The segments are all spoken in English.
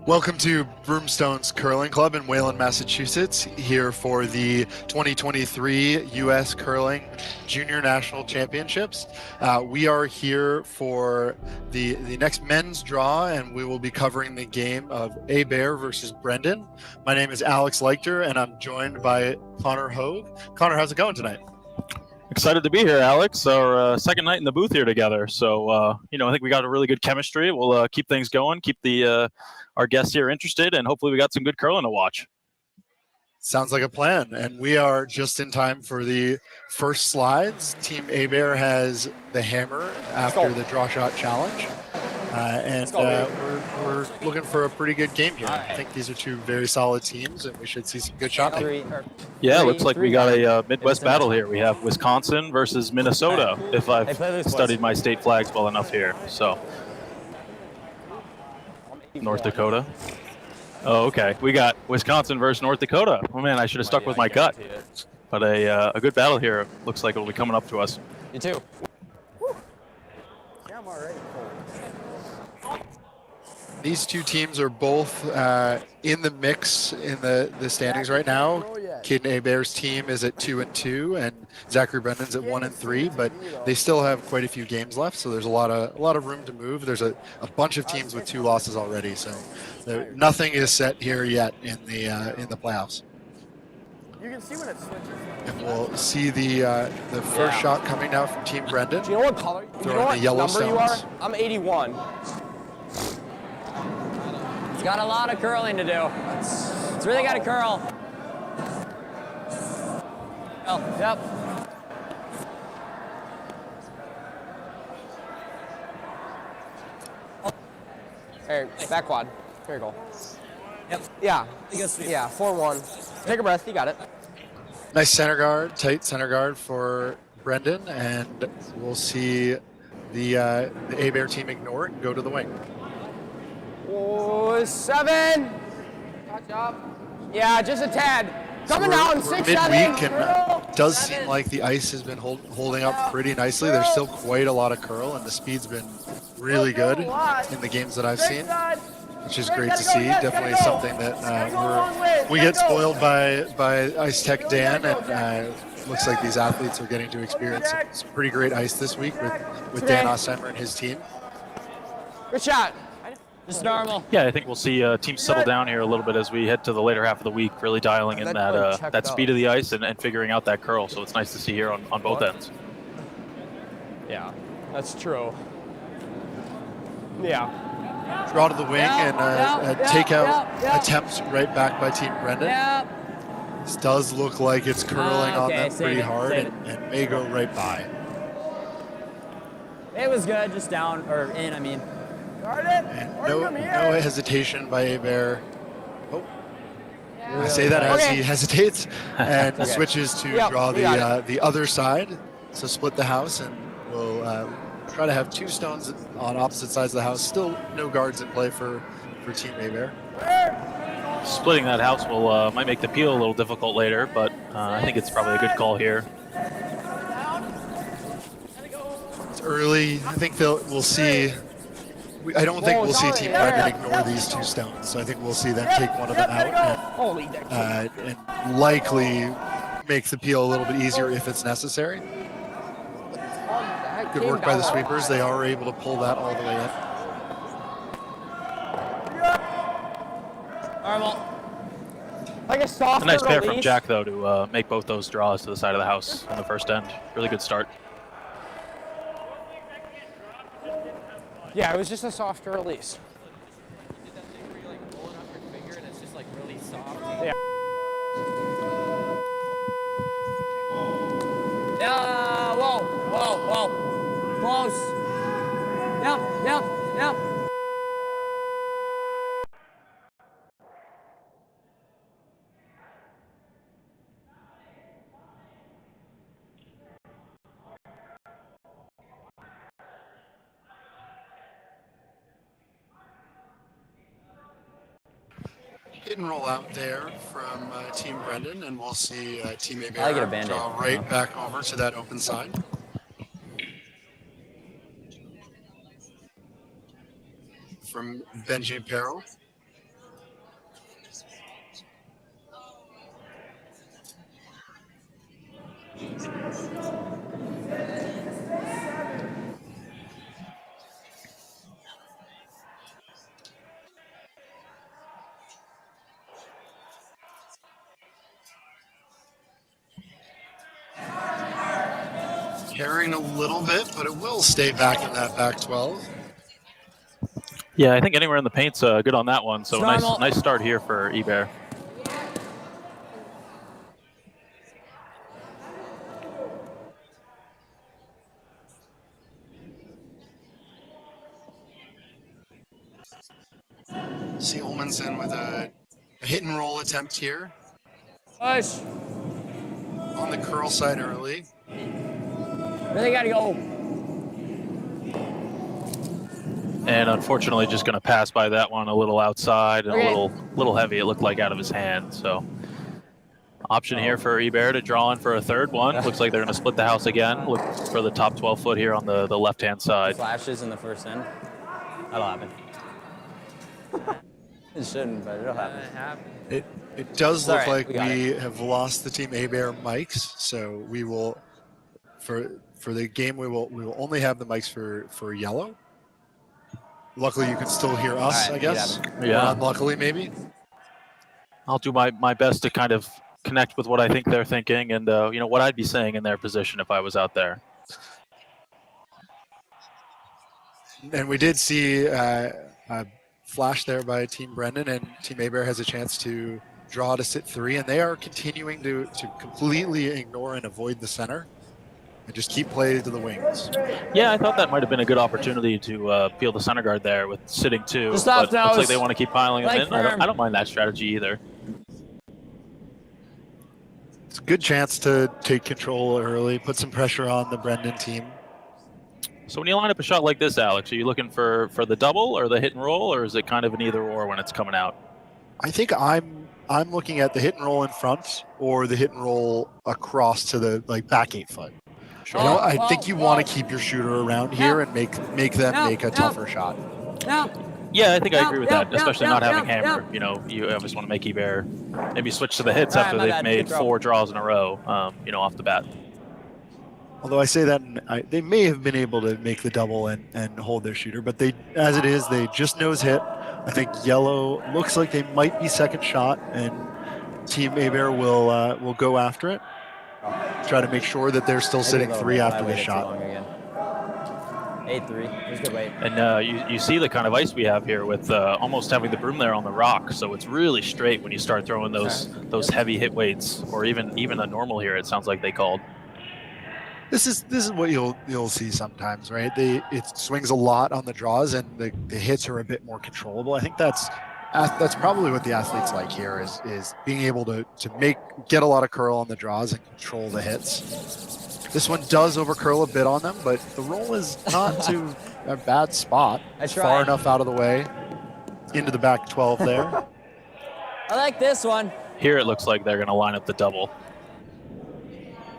Welcome to Broomstones Curling Club in Wayland, Massachusetts, here for the 2023 U.S. Curling Junior National Championships. We are here for the next men's draw, and we will be covering the game of Hebert versus Brenden. My name is Alex Leichter, and I'm joined by Connor Hogue. Connor, how's it going tonight? Excited to be here, Alex. Our second night in the booth here together. So, I think we got a really good chemistry. We'll keep things going, keep the our guests here interested, and hopefully we got some good curling to watch. Sounds like a plan. And we are just in time for the first slides. Team Hebert has the hammer after the draw shot challenge. We're looking for a pretty good game here. I think these are two very solid teams, and we should see some good shot making. Yeah, looks like we got a Midwest battle here. We have Wisconsin versus Minnesota, if I've studied my state flags well enough here. So, North Dakota. Oh, okay. We got Wisconsin versus North Dakota. Oh, man, I should have stuck with my gut. But a good battle here. Looks like it'll be coming up to us. You too. These two teams are both in the mix in the standings right now. Caden Hebert's team is at 2-2, and Zachary Brenden's at 1-3. But they still have quite a few games left, so there's a lot of room to move. There's a bunch of teams with 2 losses already, so nothing is set here yet in the playoffs. You can see when it switches. And we'll see the first shot coming now from Team Brenden. Do you know what color? You know what number you are? I'm 81. It's got a lot of curling to do. It's really got to curl. Oh, yep. Hey, back quad. Here you go. Yep. Yeah. Yeah, 4-1. Take a breath. You got it. Nice center guard, tight center guard for Brenden, and we'll see the Hebert team ignore it and go to the wing. 7. Catch up. Yeah, just a tad. Coming down, 6-7. Midweek, and it does seem like the ice has been holding up pretty nicely. There's still quite a lot of curl, and the speed's been really good in the games that I've seen, which is great to see. Definitely something that we get spoiled by Ice Tech Dan, and looks like these athletes are getting to experience some pretty great ice this week with Dan Ostheimer and his team. Good shot. Just normal. Yeah, I think we'll see teams settle down here a little bit as we head to the later half of the week, really dialing in that speed of the ice and figuring out that curl. So it's nice to see here on both ends. Yeah, that's true. Yeah. Draw to the wing and a takeout attempt right back by Team Brenden. This does look like it's curling on them pretty hard and may go right by. It was good, just down, or in, I mean. And no hesitation by Hebert. Oh, I say that as he hesitates and switches to draw the other side. So split the house, and we'll try to have 2 stones on opposite sides of the house. Still no guards in play for Team Hebert. Splitting that house will might make the peel a little difficult later, but I think it's probably a good call here. It's early. I think we'll see. I don't think we'll see Team Brenden ignore these 2 stones, so I think we'll see them take one of them out and likely make the peel a little bit easier if it's necessary. Good work by the sweepers. They are able to pull that all the way in. Like a soft nice pair from Jack, though, to make both those draws to the side of the house on the first end. Really good start. Yeah, it was just a softer release. You did that thing where you're like pulling up your finger and it's just like really soft. Yeah. Yeah, whoa. Close. Yep. Hit and roll out there from Team Brenden, and we'll see Team Hebert draw right back over to that open side. From Benji Perro. carrying a little bit, but it will stay back in that back 12. Yeah, I think anywhere in the paint's good on that one. So It's nice start here for Hebert. See Olmanson with a hit and roll attempt here. Push. On the curl side early. Really gotta go. And unfortunately, just going to pass by that one a little outside and Okay. a little heavy. It looked like out of his hand. So option here for Hebert to draw in for a third one. Looks like they're going to split the house again. Look for the top 12 foot here on the left-hand side. Flashes in the first end. That'll happen. It shouldn't, but it'll happen. It does look like we got we have lost the Team Hebert mics, so we will for the game we will only have the mics for yellow. Luckily, you can still hear us, All right, I guess. Yeah. Or unluckily, maybe. I'll do my best to kind of connect with what I think they're thinking and you know what I'd be saying in their position if I was out there. And we did see a flash there by Team Brenden, and Team Hebert has a chance to draw to sit 3, and they are continuing to completely ignore and avoid the center and just keep play to the wings. Yeah, I thought that might have been a good opportunity to peel the center guard there with sitting 2. Just but off now looks like is they want to keep piling them like in. I firm. don't mind that strategy either. It's a good chance to take control early, put some pressure on the Brenden team. So when you line up a shot like this, Alex, are you looking for the double or the hit and roll, or is it kind of an either or when it's coming out? I think I'm looking at the hit and roll in front or the hit and roll across to the back 8 foot. Sure. You know, I think you want to keep your shooter around here and make them make a tougher shot. Yeah, I think I agree with that, especially not having Hammer. You know, you obviously want to make Hebert maybe switch to the hits after they've made 4 draws in a row, you know, off the bat. Although I say that, they may have been able to make the double and hold their shooter, but as it is, they just nose hit. I think yellow looks like they might be second shot, and Team Hebert will go after it. Try to make sure that they're still sitting 3 after the shot. 8-3. There's good weight. And you see the kind of ice we have here with almost having the broom there on the rock, so it's really straight when you start throwing those heavy hit weights, or even a normal here. It sounds like they called. This is what you'll see sometimes, right? It swings a lot on the draws, and the hits are a bit more controllable. I think that's probably what the athletes like here is being able to get a lot of curl on the draws and control the hits. This one does over curl a bit on them, but the roll is not to a bad spot. I tried. Far enough out of the way into the back 12 there. I like this one. Here it looks like they're going to line up the double.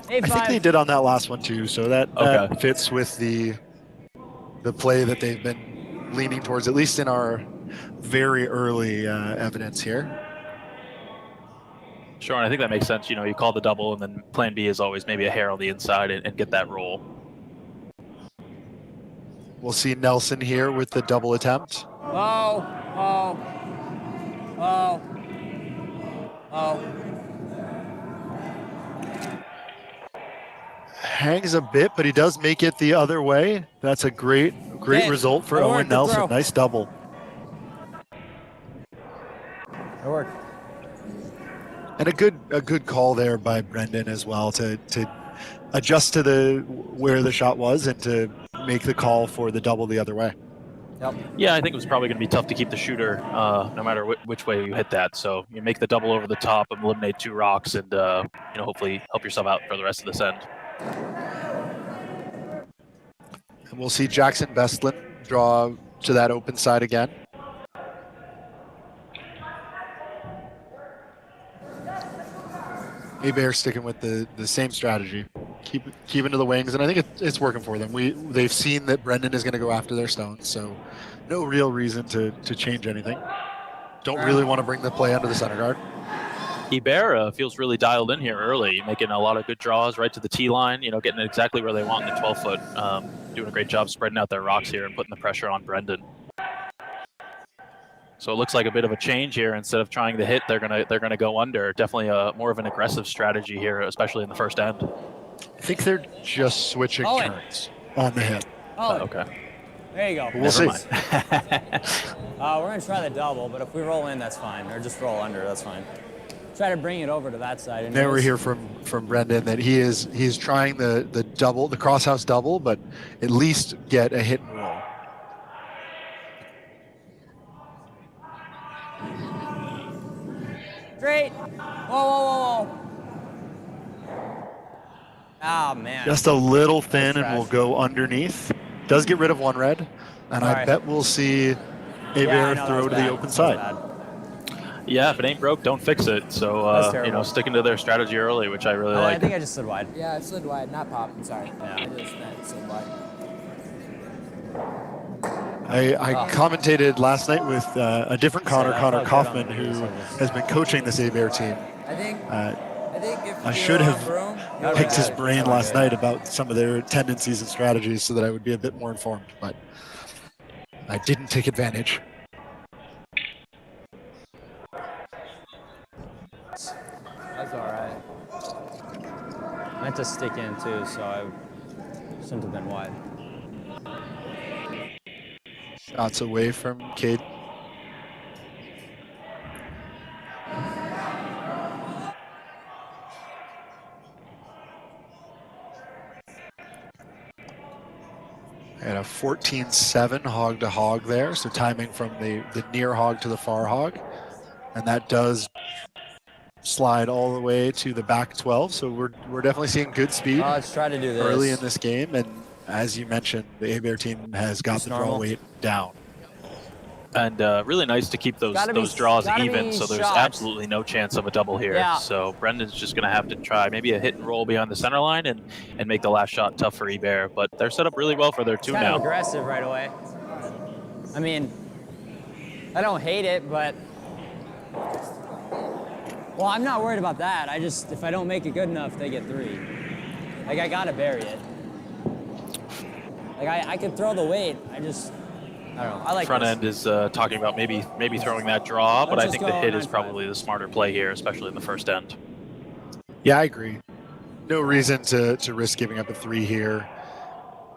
8-5. I think they did on that last one too, so that Okay. fits with the play that they've been leaning towards, at least in our very early evidence here. Sure, and I think that makes sense. You know, you call the double, and then plan B is always maybe a hair on the inside and get that roll. We'll see Nelson here with the double attempt. Oh. Hangs a bit, but he does make it the other way. That's a great Hit. result for Good work, Owen good Nelson. throw. Nice double. That worked. And a good call there by Brenden as well to adjust to where the shot was and to make the call for the double the other way. Yep. Yeah, I think it was probably going to be tough to keep the shooter no matter which way you hit that. So you make the double over the top, eliminate 2 rocks, and you know, hopefully help yourself out for the rest of this end. And we'll see Jackson Bestlin draw to that open side again. Hebert sticking with the same strategy. Keep into the wings, and I think it's working for them. They've seen that Brenden is going to go after their stones, so no real reason to change anything. Don't really want to bring the play under the center guard. Hebert feels really dialed in here early, making a lot of good draws right to the tee line, you know, getting it exactly where they want in the 12-foot. Doing a great job spreading out their rocks here and putting the pressure on Brenden. So it looks like a bit of a change here. Instead of trying to hit, they're gonna go under. Definitely more of an aggressive strategy here, especially in the first end. I think they're just switching Owen. turns on the hit. Oh, Okay. there you go. We'll see. We're going to try the double, but if we roll in, that's fine. Or just roll under, that's fine. Try to bring it over to that side. And Now we hear from Brenden that he's trying the double, the crosshouse double, but at least get a hit and roll. Straight. Whoa, whoa, whoa, whoa. Oh, man. Just a little thin That's and we'll trash. go underneath. Does get rid of one red, and I Sorry. bet we'll see Yeah, I Hebert know, throw that's to bad. the open That's side. bad. Yeah, if it ain't broke, don't fix it. So, That's you terrible. know, sticking to their strategy early, which I really I like. think I just slid wide. Yeah, I slid wide, not pop. I'm sorry. Yeah. I just meant slid wide. I commentated last night with a different Connor, that Connor felt good on Kaufman, the who service. has been coaching this Hebert team. I think if I you should were have on Broom, you That would picked his have it. brain Oh, last good. night about some of their tendencies and strategies so that I would be a bit more informed, but I didn't take advantage. That's all right. I meant to stick in too, so I shouldn't have been wide. Shots away from Caden. And a 14-7 hog to hog there, so timing from the near hog to the far hog. And that does slide all the way to the back 12, so we're definitely seeing good speed Let's try to do this. early in this game. And as you mentioned, the Hebert team has got Just the draw normal. weight down. And really nice to keep those draws even, so there's absolutely no chance of a double here. Yeah. So Brendan's just going to have to try maybe a hit and roll beyond the center line and make the last shot tough for Hebert. But they're set up really well for their two Kind of now. aggressive right away. I mean, I don't hate it, but well, I'm not worried about that. I just, if I don't make it good enough, they get 3. Like, I gotta bury it. Like, I could throw the weight. I don't know. I like Front this. end is talking about maybe throwing that draw, but Let's I just think the go hit is 9-5. probably the smarter play here, especially in the first end. Yeah, I agree. No reason to risk giving up a 3 here.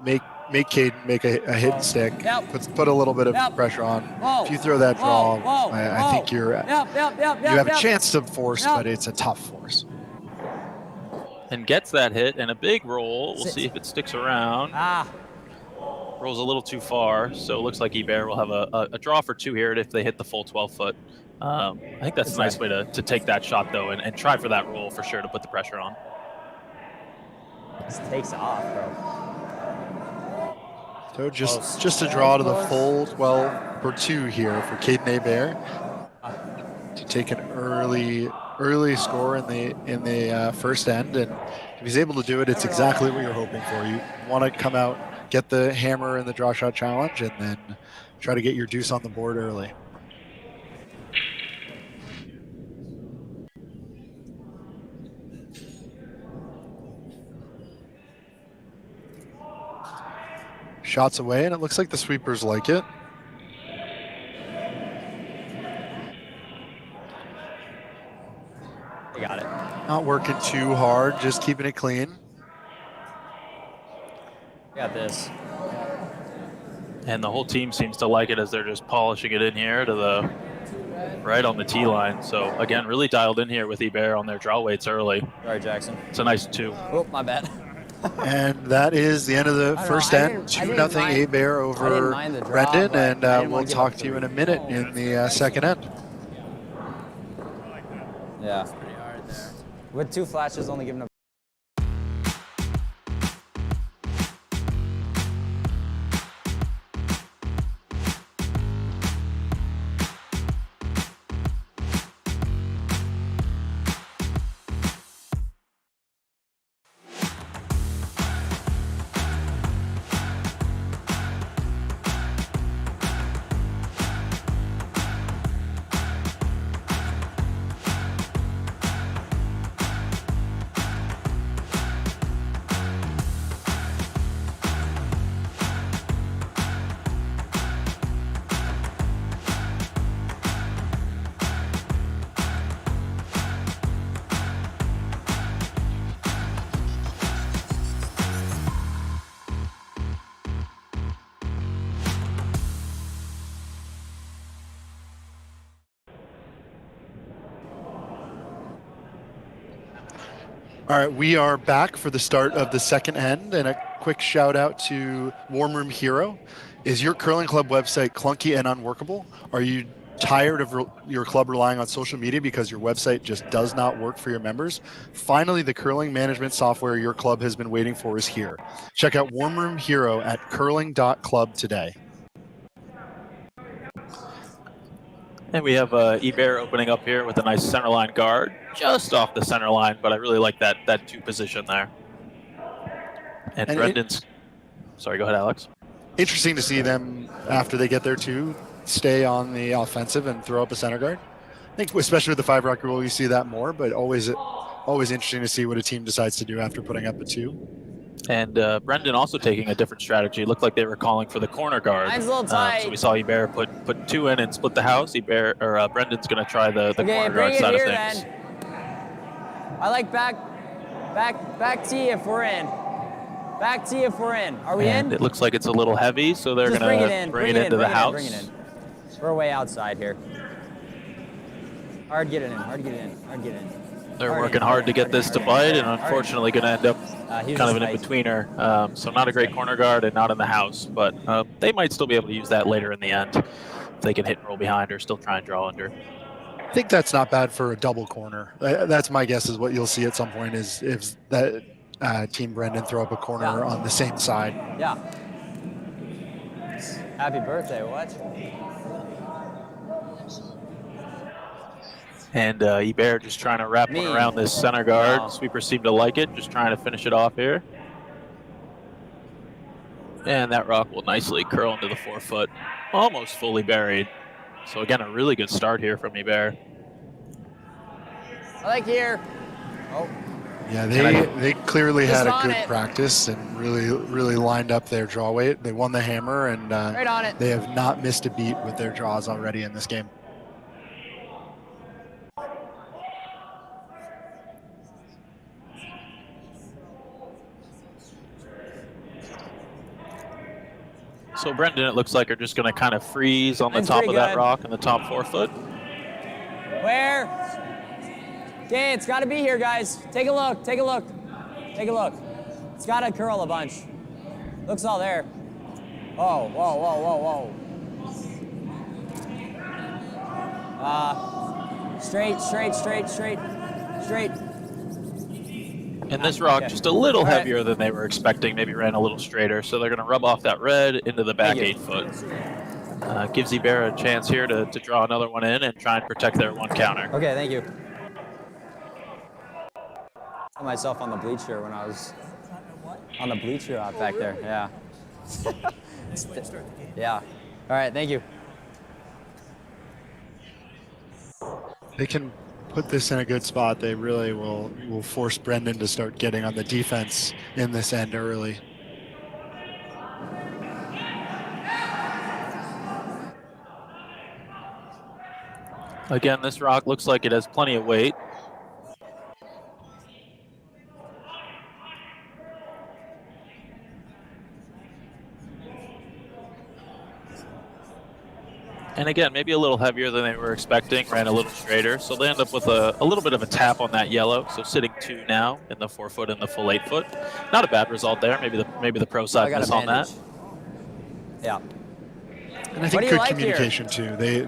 Make Caden make a hit and stick. Yep. Put a little bit of Yep. pressure on. Whoa. If you throw that draw, Whoa, whoa, I whoa. think you have a chance to force, Yep. but it's a tough force. And gets that hit and a big roll. We'll Sit. see if it sticks around. Rolls a little too far, so it looks like Hebert will have a draw for 2 here if they hit the full 12-foot. I think that's a nice way to take that shot, though, and try for that roll for sure to put the pressure on. This takes off, bro. So just a draw to the full 12 for 2 here for Caden Hebert to take an early score in the first end, and if he's able to do it, it's exactly what you're hoping for. You want to come out, get the hammer in the draw shot challenge, and then try to get your deuce on the board early. Shots away, and it looks like the sweepers like it. I got it. Not working too hard, just keeping it clean. Got this. And the whole team seems to like it as they're just polishing it in here to the right on the tee line. So again, really dialed in here with Hebert on their draw weights early. Sorry, Jackson. It's a nice 2. Oh, my bad. And that is the end of the I don't first know, I end. didn't 2-0 mind- Hebert I over didn't mind the draw, Brenden, but I and didn't we'll wanna give talk up to you in a 3. minute in the second end. Yeah. Pretty hard there. With 2 flashes, only giving up. All right, we are back for the start of the second end, and a quick shout out to Warm Room Hero. Is your curling club website clunky and unworkable? Are you tired of your club relying on social media because your website just does not work for your members? Finally, the curling management software your club has been waiting for is here. Check out Warm Room Hero at curling.club today. And we have Hebert opening up here with a nice center line guard, just off the center line, but I really like that 2 position there. And Brendan's, sorry, go ahead, Alex. Interesting to see them, after they get their 2, stay on the offensive and throw up a center guard. I think especially with the 5-rock rule, you see that more, but always interesting to see what a team decides to do after putting up a 2. And Brenden also taking a different strategy. It looked like they were calling for the corner guard. Mine's a little tight. So we saw Hebert put 2 in and split the house. Brendan's going to try the corner guard side of things. Then. I like back T if we're in. Back T if we're in. Are we in? It looks like it's a little heavy, so they're going to bring it into the house. Bring it in. We're way outside here. Hard get it in. Hard get it in. Hard get it in. They're working hard to get this to bite, and unfortunately going to end up kind of an in-betweener. So not a great corner guard and not in the house, but they might still be able to use that later in the end if they can hit and roll behind or still try and draw under. I think that's not bad for a double corner. That's my guess is what you'll see at some point is if that Team Brenden throw up a corner on the same side. Yeah. Happy birthday, what? And Hebert just trying to wrap one around this center guard. Wow. Sweeper seemed to like it, just trying to finish it off here. And that rock will nicely curl into the 4-foot, almost fully buried. So again, a really good start here from Hebert. I like here. Oh. Yeah, they clearly had a good practice and really lined up their draw weight. They won the hammer, and right on it. They have not missed a beat with their draws already in this game. So Brenden, it looks like, are just going to kind of freeze on the top of that rock in the top 4-foot. Where? Okay, it's got to be here, guys. Take a look. Take a look. Take a look. It's got to curl a bunch. Looks all there. Oh, whoa, whoa, whoa, whoa. Straight. And this rock just a little heavier than they were expecting, maybe ran a little straighter. So they're going to rub off that red into the back 8-foot. Gives Hebert a chance here to draw another one in and try and protect their 1 counter. Okay, thank you. I saw myself on the bleacher when I was on the bleacher out back there. Yeah. Yeah. All right, thank you. They can put this in a good spot. They really will force Brenden to start getting on the defense in this end early. Again, this rock looks like it has plenty of weight. And again, maybe a little heavier than they were expecting, ran a little straighter. So they end up with a little bit of a tap on that yellow. So sitting 2 now in the 4-foot and the full 8-foot. Not a bad result there. Maybe the pro side miss on that. Yeah. And I think good communication too. The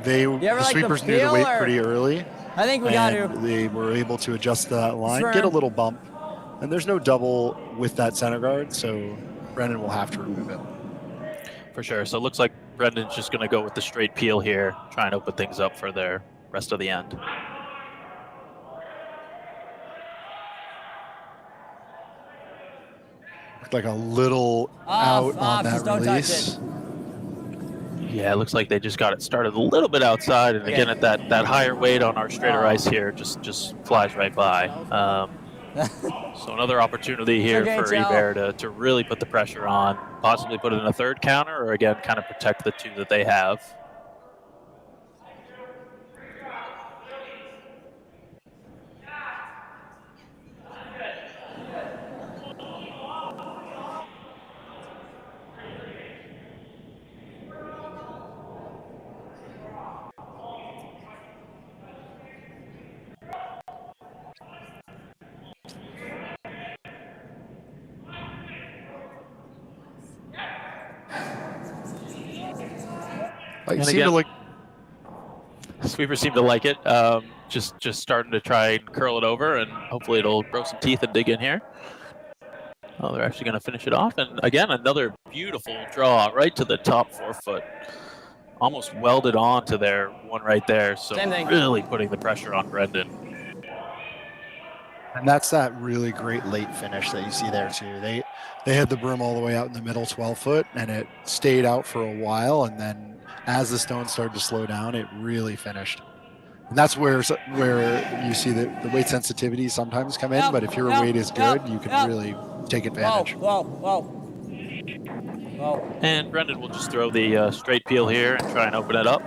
sweepers knew the weight pretty early. I think we got to. They were able to adjust that line, get a little bump. And there's no double with that center guard, so Brenden will have to remove it. For sure. So it looks like Brendan's just going to go with the straight peel here, try and open things up for their rest of the end. Looked like a little out on that release. Yeah, it looks like they just got it started a little bit outside, and again at that higher weight on our straighter ice here, just flies right by. So another opportunity here for Hebert to really put the pressure on, possibly put in a 3rd counter, or again kind of protect the 2 that they have. And seem again, to like. Sweepers seem to like it. Just starting to try and curl it over, and hopefully it'll grow some teeth and dig in here. Oh, they're actually going to finish it off. And again, another beautiful draw right to the top 4 foot. Almost welded on to their one right there. So really putting the pressure on Brenden. And that's that really great late finish that you see there too. They had the broom all the way out in the middle 12 foot, and it stayed out for a while, and then as the stones started to slow down, it really finished. And that's where you see that the weight sensitivity sometimes come in, but if your weight is good, you can really take advantage. Whoa. And Brenden will just throw the straight peel here and try and open it up.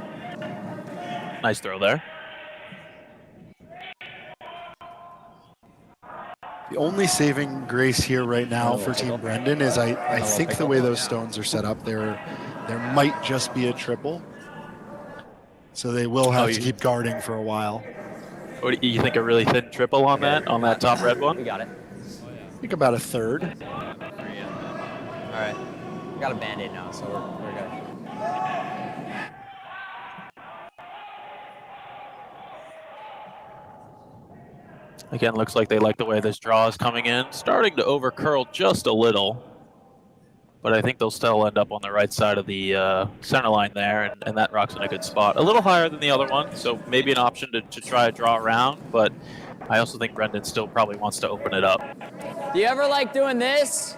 Nice throw there. The only saving grace here right now for Team Brenden is I think the way those stones are set up, there might just be a triple. So they will have to keep guarding for a while. What do you think, a really thin triple on that top red one? We got it. I think about a third. All right. We got a Band-Aid now, so we're good. Again, looks like they like the way this draw is coming in. Starting to over curl just a little, but I think they'll still end up on the right side of the center line there, and that rock's in a good spot. A little higher than the other one, so maybe an option to try a draw around, but I also think Brenden still probably wants to open it up. Do you ever like doing this?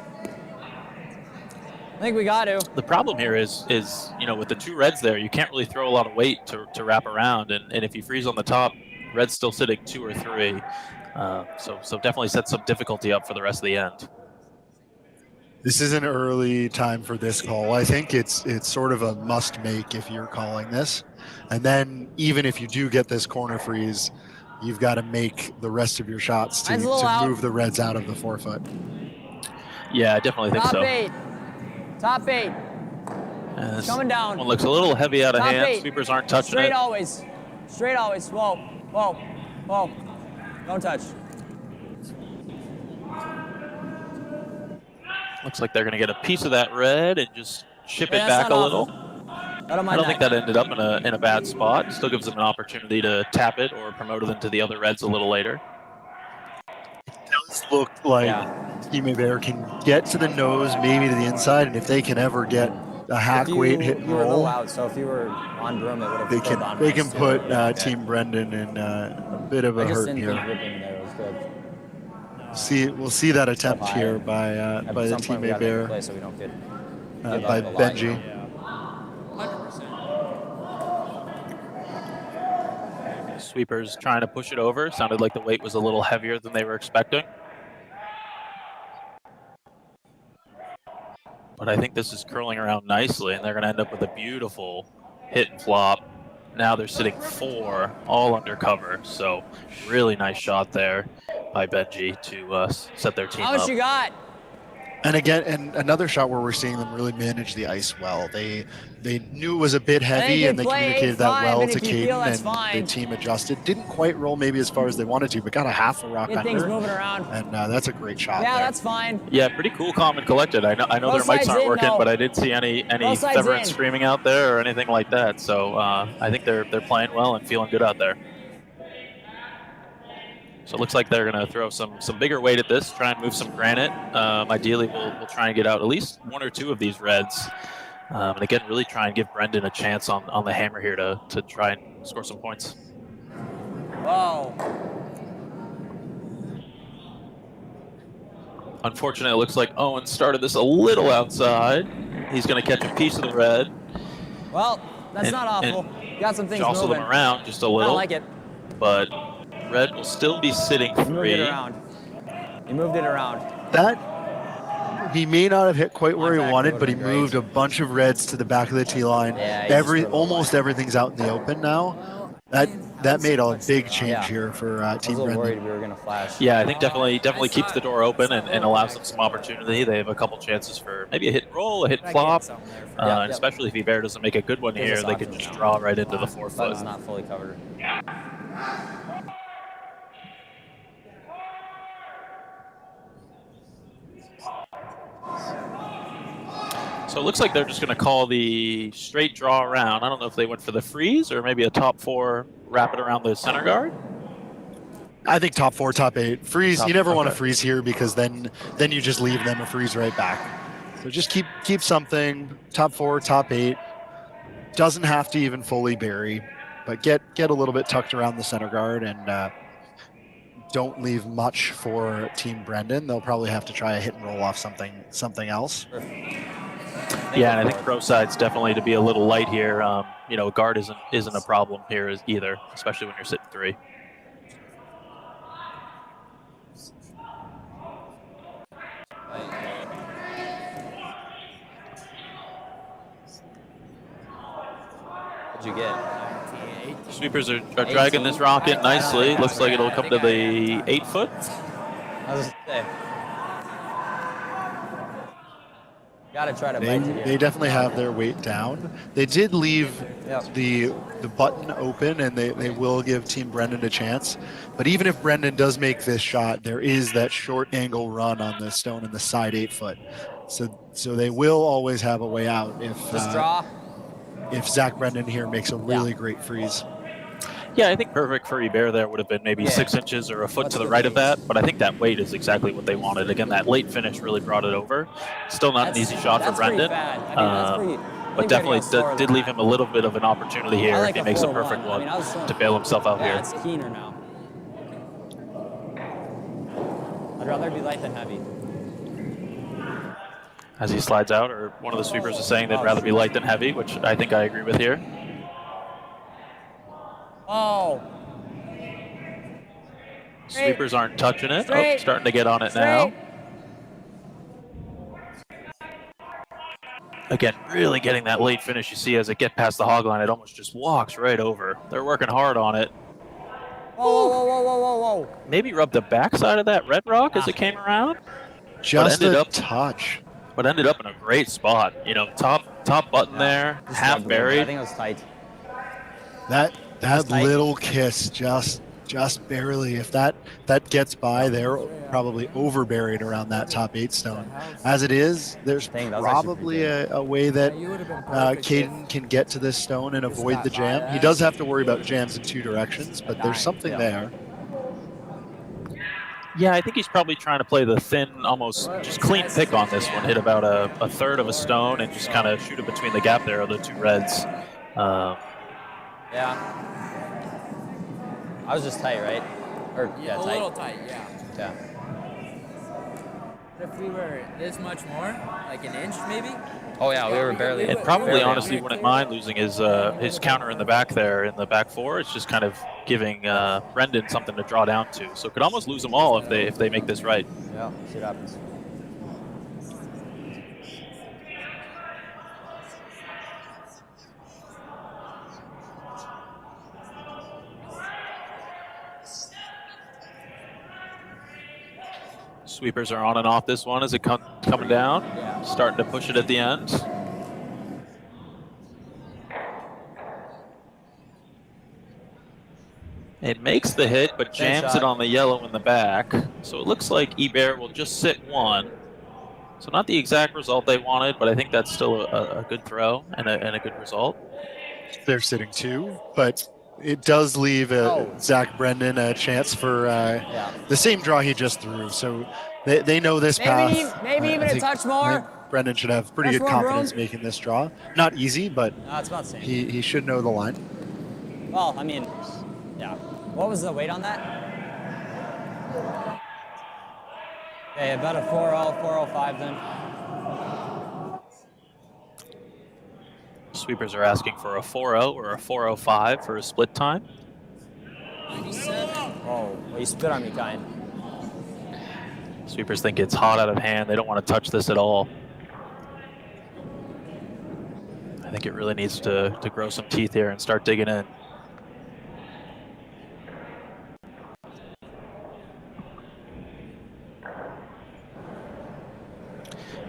I think we got to. The problem here is with the 2 reds there, you can't really throw a lot of weight to wrap around, and if you freeze on the top, red's still sitting 2 or 3. So definitely set some difficulty up for the rest of the end. This is an early time for this call. I think it's sort of a must make if you're calling this. And then even if you do get this corner freeze, you've got to make the rest of your shots to move the reds out of the 4 foot. Yeah, I definitely think so. Top 8. Coming down. One looks a little heavy out of Top hand. 8. Sweepers aren't touching Straight it. always. Whoa. Don't touch. Looks like they're going to get a piece of that red and just chip it back a little. I don't think that ended up in a bad spot. Still gives them an opportunity to tap it or promote it into the other reds a little later. It does look like Team Hebert can get to the nose, maybe to the inside, and if they can ever get a hack weight hit You were a little roll, out, so if you were on broom, it would have they can put Team Brenden in a bit of a hurt here. There was good. We'll see that attempt here by the Team Hebert, so we don't get by Benji. 100%. Sweepers trying to push it over. Sounded like the weight was a little heavier than they were expecting. But I think this is curling around nicely, and they're going to end up with a beautiful hit and flop. Now they're sitting 4, all under cover. So really nice shot there by Benji to set their team up. How much you got? And again, and another shot where we're seeing them really manage the ice well. They knew it was a bit heavy, and they communicated that well to Caden, and the team adjusted. Didn't quite roll maybe as far as they wanted to, but got a half a rock Get under. things moving around. And that's a great shot. Yeah, there. that's fine. Yeah, pretty cool, calm and collected. I know their mics aren't working, but I didn't see any feathering screaming out there or anything like that. So I think they're playing well and feeling good out there. So it looks like they're going to throw some bigger weight at this, try and move some granite. Ideally, we'll try and get out at least 1 or 2 of these reds. And again, really try and give Brenden a chance on the hammer here to try and score some points. Whoa. Unfortunately, it looks like Owen started this a little outside. He's going to catch a piece of the red. Well, that's not awful. Got some things jostle moving. them around just a little. I don't like it. But red will still be sitting 3. He moved it around. That he may not have hit quite where he wanted, but he moved a bunch of reds to the back of the tee line. Yeah, almost everything's out in the open now. That made a big change here for Team I was a little worried Brenden. we were gonna flash. Yeah, I think definitely keeps the door open and allows them some opportunity. They have a couple chances for maybe a hit and roll, a hit and flop, and especially if Hebert doesn't make a good one here, they could just draw right into the 4 That foot. was not fully covered. So So it looks like they're just going to call the straight draw around. I don't know if they went for the freeze or maybe a top 4 wrap it around the center guard. I think top 4, top 8. Freeze, you never want to okay. freeze here because then you just leave them a freeze right back. So just keep something, top 4, top 8. Doesn't have to even fully bury, but get a little bit tucked around the center guard and don't leave much for Team Brenden. They'll probably have to try a hit and roll off something else. Yeah, and I think pro side's definitely to be a little light here. You know, guard isn't a problem here either, especially when you're sitting 3. What'd you get? Sweepers are dragging this rocket nicely. Looks like it'll come to the 8 foot. I was gonna say. Gotta try to bite it here. They definitely have their weight down. They did leave the button open, and they will give Team Brenden a chance. But even if Brenden does make this shot, there is that short angle run on the stone in the side 8 foot. So they will always have a way out if Zach Brenden here makes a really great freeze. Yeah, I think perfect for Hebert there would have been maybe 6 inches or a foot to the right of that, but I think that weight is exactly what they wanted. Again, that late finish really brought it over. Still not an easy shot for Brenden, but definitely did leave him a little bit of an opportunity here if he makes a perfect one to bail himself out here. It's keener now. I'd rather be light than heavy. As he slides out, or one of the sweepers is saying they'd rather be light than heavy, which I think I agree with here. Oh. Sweepers aren't touching it. Straight. Oh, starting to get on it now. Again, really getting that late finish. You see as it gets past the hog line, it almost just walks right over. They're working hard on it. Whoa. Maybe rub the backside of that red rock as it came around. Just a touch. But ended up in a great spot. You know, top button there, half buried. I think it was tight. That little kiss just barely. If that gets by, they're probably over buried around that top 8 stone. As it is, there's probably a way that Caden can get to this stone and avoid the jam. He does have to worry about jams in 2 directions, but there's something there. Yeah, I think he's probably trying to play the thin, almost just clean pick on this one. Hit about a third of a stone and just kind of shoot it between the gap there of the 2 reds. Yeah. I was just tight, right? Or A tight. little tight, yeah. Yeah. If we were this much more, like an inch maybe. Oh yeah, we were barely. And probably, honestly, wouldn't mind losing his counter in the back there in the back 4. It's just kind of giving Brenden something to draw down to. So could almost lose them all if they make this right. Yeah, see what happens. Sweepers are on and off this one as it coming down. Yeah. Starting to push it at the end. It makes the hit, but jams it on the yellow in the back. So it looks like Hebert will just sit 1. So not the exact result they wanted, but I think that's still a good throw and a good result. They're sitting 2, but it does leave Zach Brenden a chance for the same draw he just threw. So they know this path. Maybe even a touch more. Brenden should have pretty good confidence making this draw. Not easy, but it's about the same. he should know the line. Well, I mean, yeah. What was the weight on that? Okay, about a 4.0, 4.05 then. Sweepers are asking for a 4.0 or a 4.05 for a split time. 97. Oh, well, you spit on me, kind. Sweepers think it's hot out of hand. They don't want to touch this at all. I think it really needs to grow some teeth here and start digging in.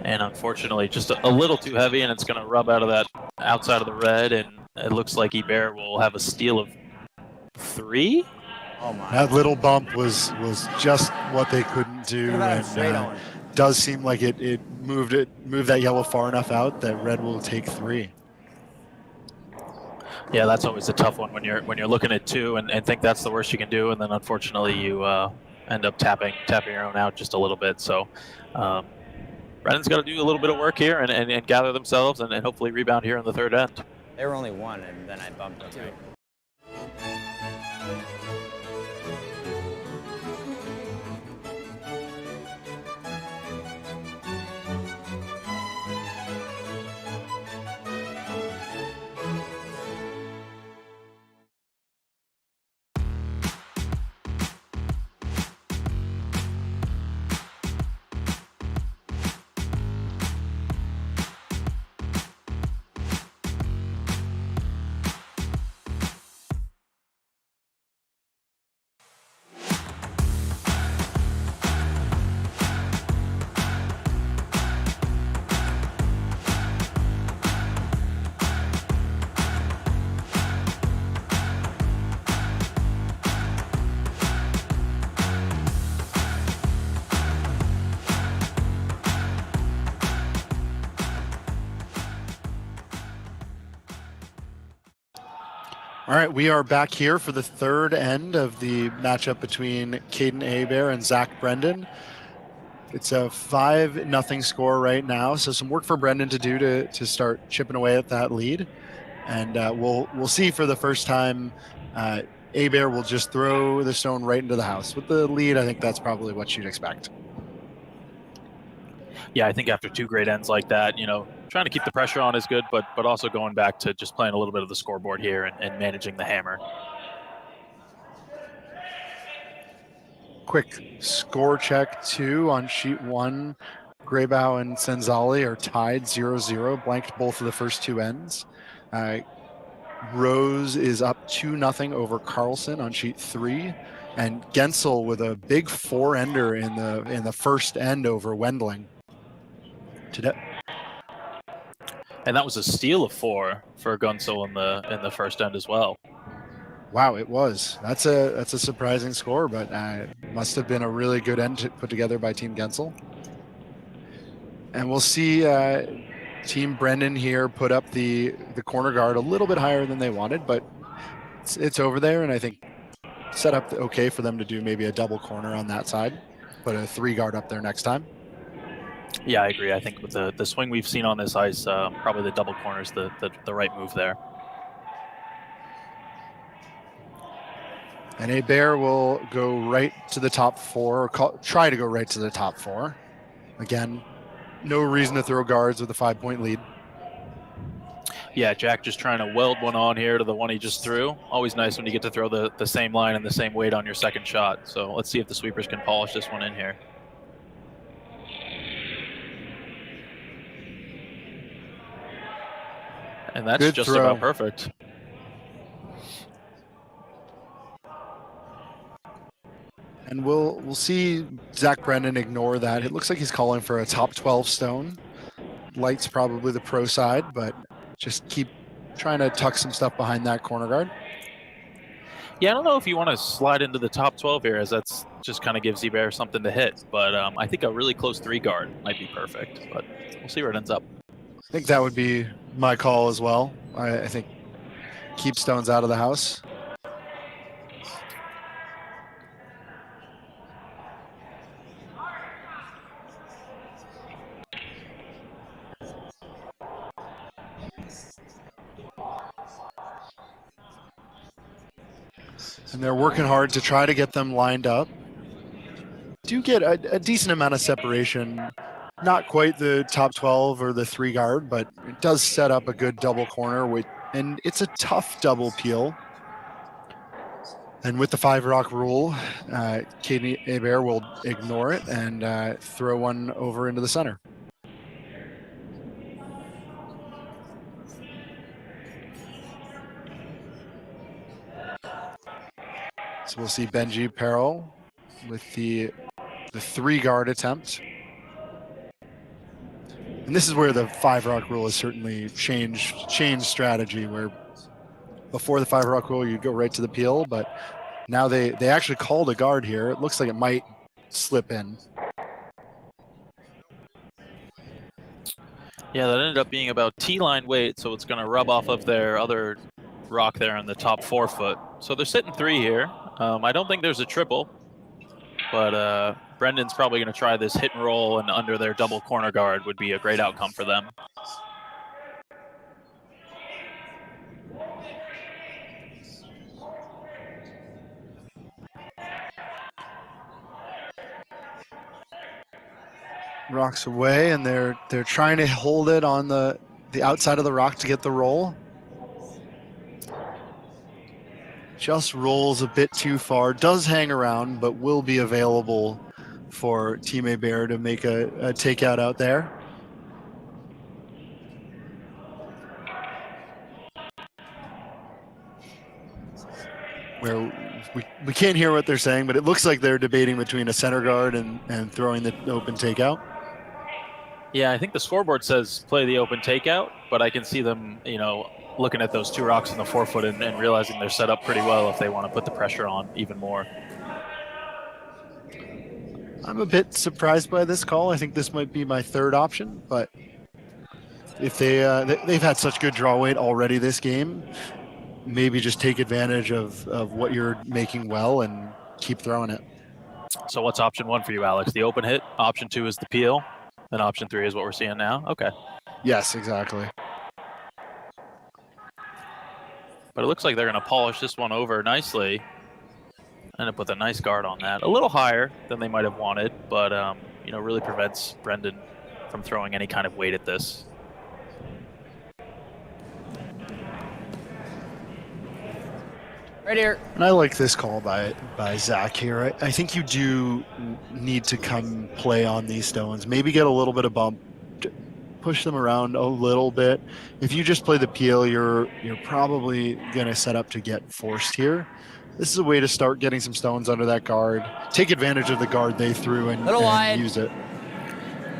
And unfortunately, just a little too heavy, and it's going to rub out of that outside of the red, and it looks like Hebert will have a steal of 3. Oh my. That little bump was just what they couldn't do, and does seem like it moved that yellow far enough out that red will take 3. Yeah, that's always a tough one when you're looking at 2 and think that's the worst you can do, and then unfortunately you end up tapping your own out just a little bit. So Brendan's got to do a little bit of work here and gather themselves and hopefully rebound here in the third end. They were only 1, and then I bumped them, right? All right, we are back here for the third end of the matchup between Caden Hebert and Zach Brenden. It's a 5-0 score right now, so some work for Brenden to do to start chipping away at that lead. And we'll see for the first time, Hebert will just throw the stone right into the house. With the lead, I think that's probably what you'd expect. Yeah, I think after 2 great ends like that, trying to keep the pressure on is good, but also going back to just playing a little bit of the scoreboard here and managing the hammer. Quick score check 2 on sheet 1. Graybow and Senzali are tied 0-0, blanked both of the first 2 ends. Rose is up 2-0 over Carlson on sheet 3. And Gensel with a big 4-ender in the first end over Wendling. Today. And that was a steal of 4 for Gensel in the first end as well. Wow, it was. That's a surprising score, but must have been a really good end put together by Team Gensel. And we'll see Team Brenden here put up the corner guard a little bit higher than they wanted, but it's over there, and I think set up okay for them to do maybe a double corner on that side. Put a 3 guard up there next time. Yeah, I agree. I think with the swing we've seen on this ice, probably the double corner is the right move there. And Hebert will go right to the top 4, or try to go right to the top 4. Again, no reason to throw guards with a 5-point lead. Yeah, Jack just trying to weld one on here to the one he just threw. Always nice when you get to throw the same line and the same weight on your second shot. So let's see if the sweepers can polish this one in here. And that's Good just throw. about perfect. And we'll see Zach Brenden ignore that. It looks like he's calling for a top 12 stone. Light's probably the pro side, but just keep trying to tuck some stuff behind that corner guard. Yeah, I don't know if you want to slide into the top 12 here, as that's just kind of gives Hebert something to hit. But I think a really close 3 guard might be perfect. But we'll see where it ends up. I think that would be my call as well. I think keep stones out of the house. And they're working hard to try to get them lined up. Do get a decent amount of separation. Not quite the top 12 or the 3 guard, but it does set up a good double corner. And it's a tough double peel. And with the 5-rock rule, Caden Hebert will ignore it and throw one over into the center. So we'll see Benji Peril with the 3 guard attempt. And this is where the 5-rock rule has certainly changed strategy, where before the 5-rock rule, you'd go right to the peel, but now they actually called a guard here. It looks like it might slip in. Yeah, that ended up being about T-line weight, so it's going to rub off of their other rock there in the top 4 foot. So they're sitting 3 here. I don't think there's a triple, but Brendan's probably going to try this hit and roll, and under their double corner guard would be a great outcome for them. Rocks away, and they're trying to hold it on the outside of the rock to get the roll. Just rolls a bit too far, does hang around, but will be available for Team Hebert to make a takeout out there. Where we can't hear what they're saying, but it looks like they're debating between a center guard and throwing the open takeout. Yeah, I think the scoreboard says play the open takeout, but I can see them, looking at those 2 rocks in the 4 foot and realizing they're set up pretty well if they want to put the pressure on even more. I'm a bit surprised by this call. I think this might be my 3rd option, but if they've had such good draw weight already this game, maybe just take advantage of what you're making well and keep throwing it. So what's option 1 for you, Alex? The open hit. Option 2 is the peel. And option 3 is what we're seeing now. Okay. Yes, exactly. But it looks like they're going to polish this one over nicely. End up with a nice guard on that. A little higher than they might have wanted, but really prevents Brenden from throwing any kind of weight at this. Right here. And I like this call by Zach here. I think you do need to come play on these stones. Maybe get a little bit of bump, push them around a little bit. If you just play the peel, you're probably going to set up to get forced here. This is a way to start getting some stones under that guard. Take advantage of the guard they threw and use it.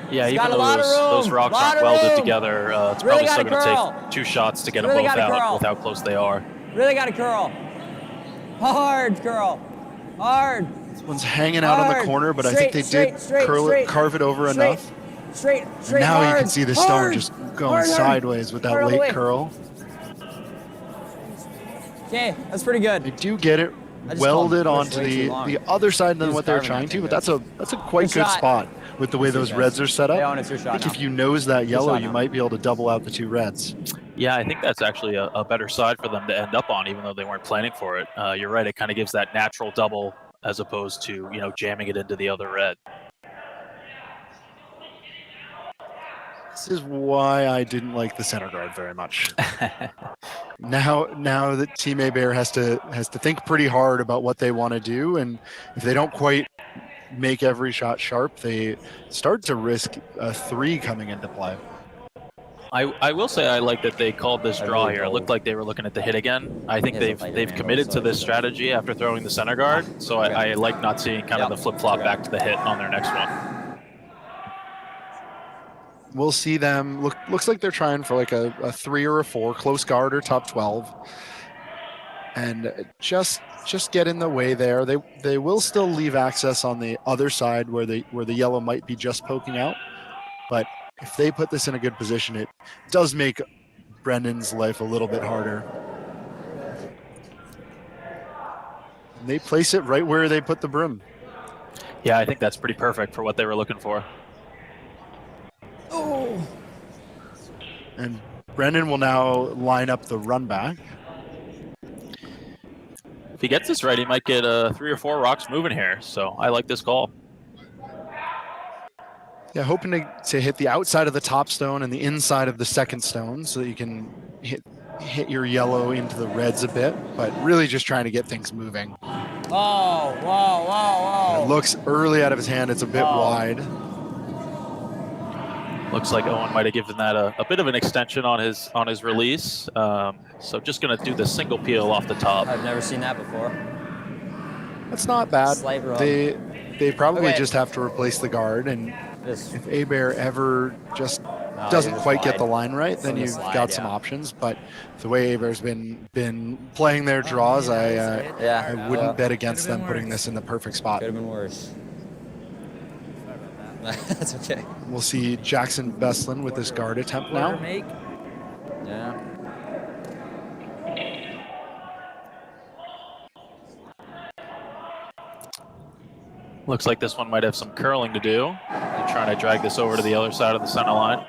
Yeah, even though those rocks aren't welded together, it's probably still going to take 2 shots to get them both out with how close they are. Really got to curl. Hard curl. Hard. This one's hanging out on the corner, but I think they did carve it over enough. Straight. And now you can see the stone just going sideways with that late curl. Okay, that's pretty good. They do get it welded onto the other side than what they're trying to, but that's a quite good spot with the way those reds are set up. I think if you nose that yellow, you might be able to double out the 2 reds. Yeah, I think that's actually a better side for them to end up on, even though they weren't planning for it. You're right, it kind of gives that natural double as opposed to, jamming it into the other red. This is why I didn't like the center guard very much. Now that Team Hebert has to think pretty hard about what they want to do, and if they don't quite make every shot sharp, they start to risk a 3 coming into play. I will say I like that they called this draw here. It looked like they were looking at the hit again. I think they've committed to this strategy after throwing the center guard, so I like not seeing kind of the flip-flop back to the hit on their next one. We'll see them. Looks like they're trying for like a 3 or a 4, close guard or top 12. And just get in the way there. They will still leave access on the other side where the yellow might be just poking out. But if they put this in a good position, it does make Brendan's life a little bit harder. And they place it right where they put the broom. Yeah, I think that's pretty perfect for what they were looking for. Oh. And Brenden will now line up the run back. If he gets this right, he might get 3 or 4 rocks moving here. So I like this call. Yeah, hoping to hit the outside of the top stone and the inside of the second stone so that you can hit your yellow into the reds a bit, but really just trying to get things moving. Oh, whoa. It looks early out of his hand. It's a bit wide. Looks like Owen might have given that a bit of an extension on his release. So just going to do the single peel off the top. I've never seen that before. That's not bad. They probably just have to replace the guard, and if Hebert ever just doesn't quite get the line right, then you've got some options. But the way Hebert's been playing their draws, I wouldn't bet against them putting this in the perfect spot. Could have been worse. That's okay. We'll see Jackson Beslin with this guard attempt Quarter now. make. Yeah. Looks like this one might have some curling to do. They're trying to drag this over to the other side of the center line.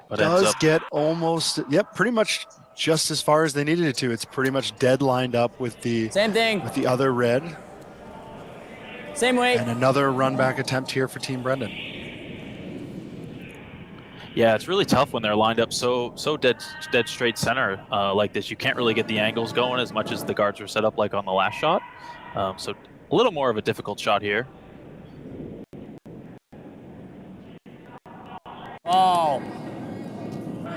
But ends Does up get almost, yep, pretty much just as far as they needed it to. It's pretty much dead lined up with the Same thing. with the other red. Same weight. And another run back attempt here for Team Brenden. Yeah, it's really tough when they're lined up so dead straight center like this. You can't really get the angles going as much as the guards were set up like on the last shot. So a little more of a difficult shot here. Oh.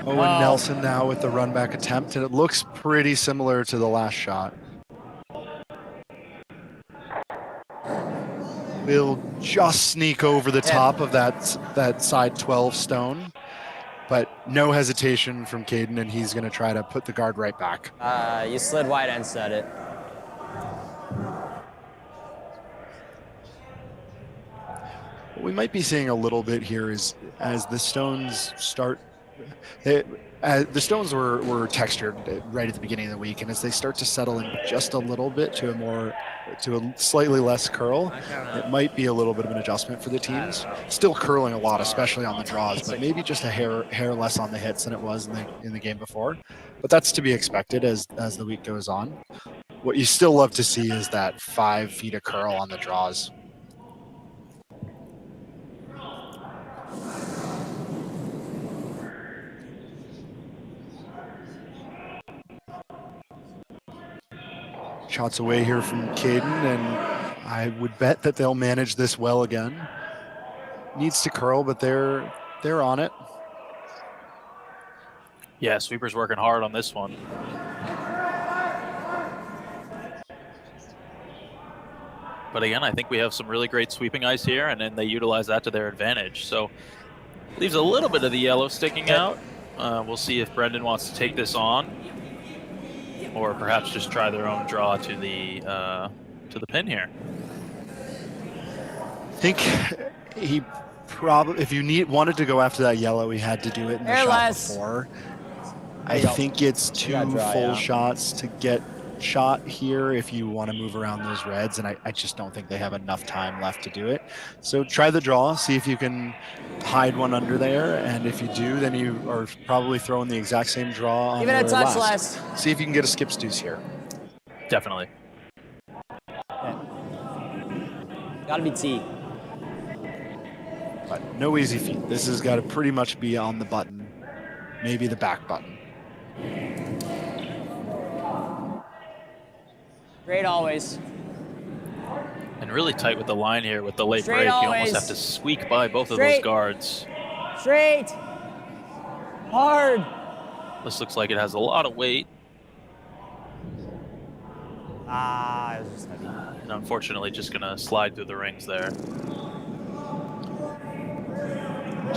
Owen Nelson now with the run back attempt, and it looks pretty similar to the last shot. Will just sneak over the top of that side 12 stone, but no hesitation from Caden, and he's going to try to put the guard right back. You slid wide and set it. What we might be seeing a little bit here is as the stones start, the stones were textured right at the beginning of the week, and as they start to settle in just a little bit to a slightly less curl, it might be a little bit of an adjustment for the teams. Still curling a lot, especially on the draws, but maybe just a hair less on the hits than it was in the game before. But that's to be expected as the week goes on. What you still love to see is that 5 feet of curl on the draws. Shots away here from Caden, and I would bet that they'll manage this well again. Needs to curl, but they're on it. Yeah, sweeper's working hard on this one. But again, I think we have some really great sweeping ice here, and then they utilize that to their advantage. So leaves a little bit of the yellow sticking out. We'll see if Brenden wants to take this on, or perhaps just try their own draw to the pin here. I think he probably, if you wanted to go after that yellow, he had to do it in the shot before. I think it's 2 full shots to get shot here if you want to move around those reds, and I just don't think they have enough time left to do it. So try the draw, see if you can hide one under there, and if you do, then you are probably throwing the exact same draw on Even a touch last. less. See if you can get a skip deuce here. Definitely. Gotta be T. But no easy feat. This has got to pretty much be on the button, maybe the back button. Straight always. And really tight with the line here with the late Straight break. You always. almost have to squeak by both of Straight. those guards. Straight. Hard. This looks like it has a lot of weight. Ah, it was just heavy. And unfortunately just going to slide through the rings there.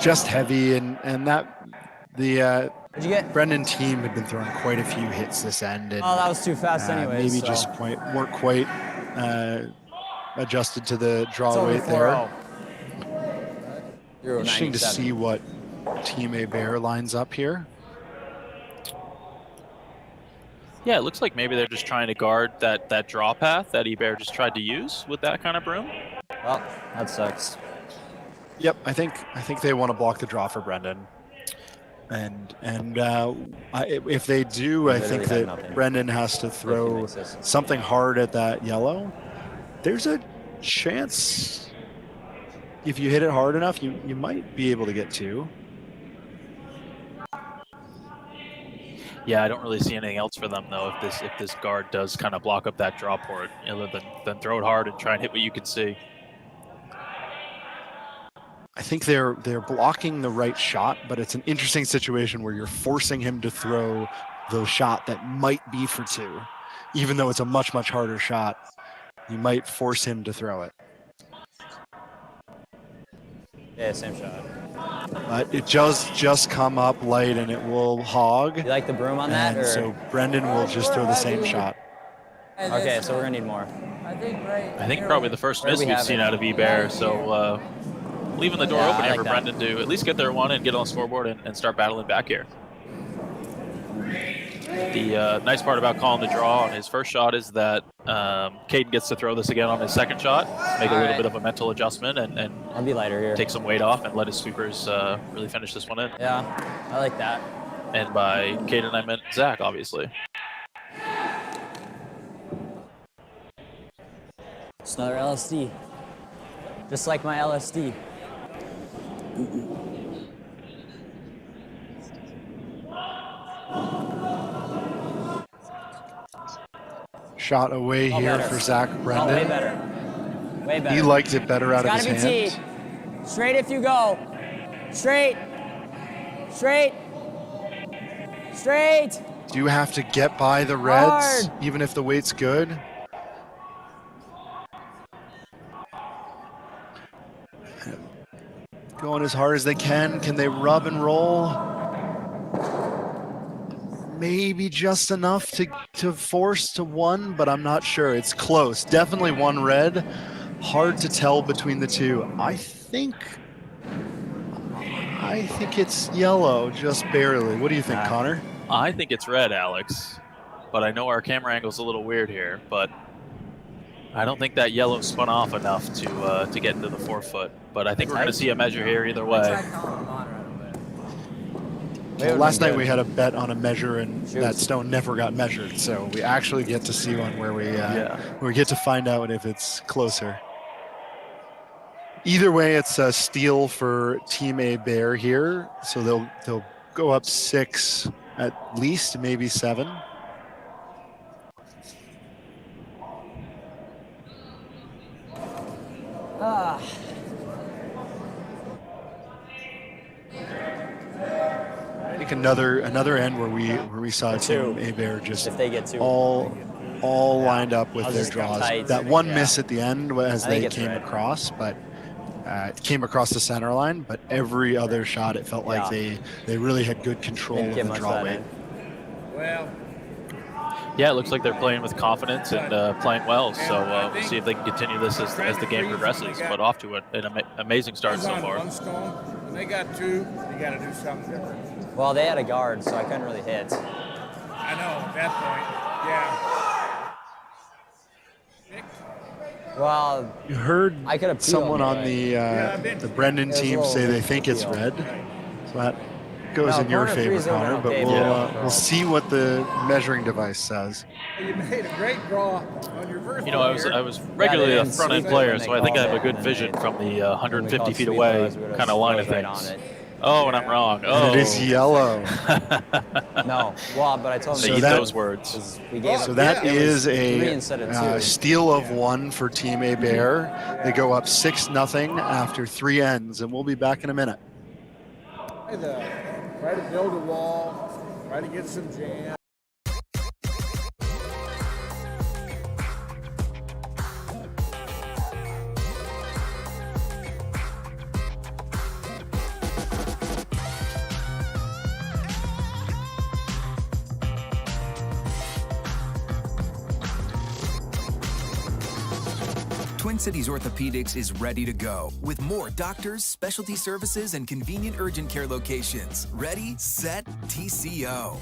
Just heavy, and that the What'd you get? Brenden team had been throwing quite a few hits this end, and Oh, that was too fast anyway. maybe so. just weren't quite adjusted to the draw It's over weight there. 4-0. Interesting to see what Team Hebert lines up here. Yeah, it looks like maybe they're just trying to guard that draw path that Hebert just tried to use with that kind of broom. Well, that sucks. Yep, I think they want to block the draw for Brenden, and if they do, I think that Brenden has to throw something hard at that yellow. There's a chance if you hit it hard enough, you might be able to get 2. Yeah, I don't really see anything else for them though. If this guard does kind of block up that draw port, then throw it hard and try and hit what you can see. I think they're blocking the right shot, but it's an interesting situation where you're forcing him to throw the shot that might be for 2, even though it's a much harder shot. You might force him to throw it. Yeah, same shot. But it does just come up light, and it will hog. You like the broom on that? And Or? so Brenden will just throw the same shot. Okay, so we're gonna need more. I think right. I think probably the first Where do miss we we've have seen it? out of Hebert. So leaving the door Yeah, open I here like for that. Brenden to at least get their one and get on the scoreboard and start battling back here. The nice part about calling the draw on his first shot is that Caden gets to throw this again on his second shot, make a little bit of a mental adjustment, and I'll be lighter here. take some weight off and let his sweepers really finish this one in. Yeah, I like that. And by Caden, I meant Zach, obviously. It's another LSD. Just like my LSD. Shot away here better. for Zach Oh, way Brenden. better. Way better. He liked it better out of It's his gotta be hand. teed. Straight if you go. Straight. Straight. Straight. Do you have to get by the reds, Hard. even if the weight's good? Going as hard as they can. Can they rub and roll? Maybe just enough to force to one, but I'm not sure. It's close. Definitely one red. Hard to tell between the two. I think it's yellow, just barely. What do you think, Connor? I think it's red, Alex, but I know our camera angle's a little weird here, but I don't think that yellow spun off enough to get into the 4 foot. But I think we're going to see a measure here either way. Try calling him on right away. Well, last night we had a bet on a measure, and that stone never got measured. So we actually get to see one where we get to find out if it's closer. Either way, it's a steal for Team Hebert here. So they'll go up 6 at least, maybe 7. I think another end where we saw Team Hebert just If they get two. all lined up with I'll their just go draws. tight. That one Yeah. miss at the end as I think they it's came red. across, but it came across the center line. But every other shot, it felt like Yeah. they really had good control Didn't of get the much draw that weight. in. Well, Yeah, it looks like they're playing with confidence and playing well. So we'll see if they can continue this as the game progresses. But off to an amazing start so far. One stone. When they got 2, you got to do something different. Well, they had a guard, so I couldn't really hit. I know at that point. Yeah. Well, You heard I could have peed someone on on the the Brenden was a team little say they think it's peel. red. So that goes No, in your corner favor, three's Connor. over, But okay, we'll see what the measuring device says. You made a great draw on your first You know, I one was here. regularly they a didn't front end sweep it player, when so they I think I called have a it, good and vision then from the when we 150 called feet sweep away those, we would've kind of line of goes right things. on it. Oh, and I'm wrong. Oh, And it is yellow. No, well, but I told They him eat that- those words. 'cause we gave So him that it was is 3 a instead of 2. steal of 1 for Team Hebert. They go up 6-0 after 3 ends, and we'll be back in a minute. Try to build a wall. Try to get some jam. Twin Cities Orthopedics is ready to go with more doctors, specialty services, and convenient urgent care locations. Ready, set, TCO.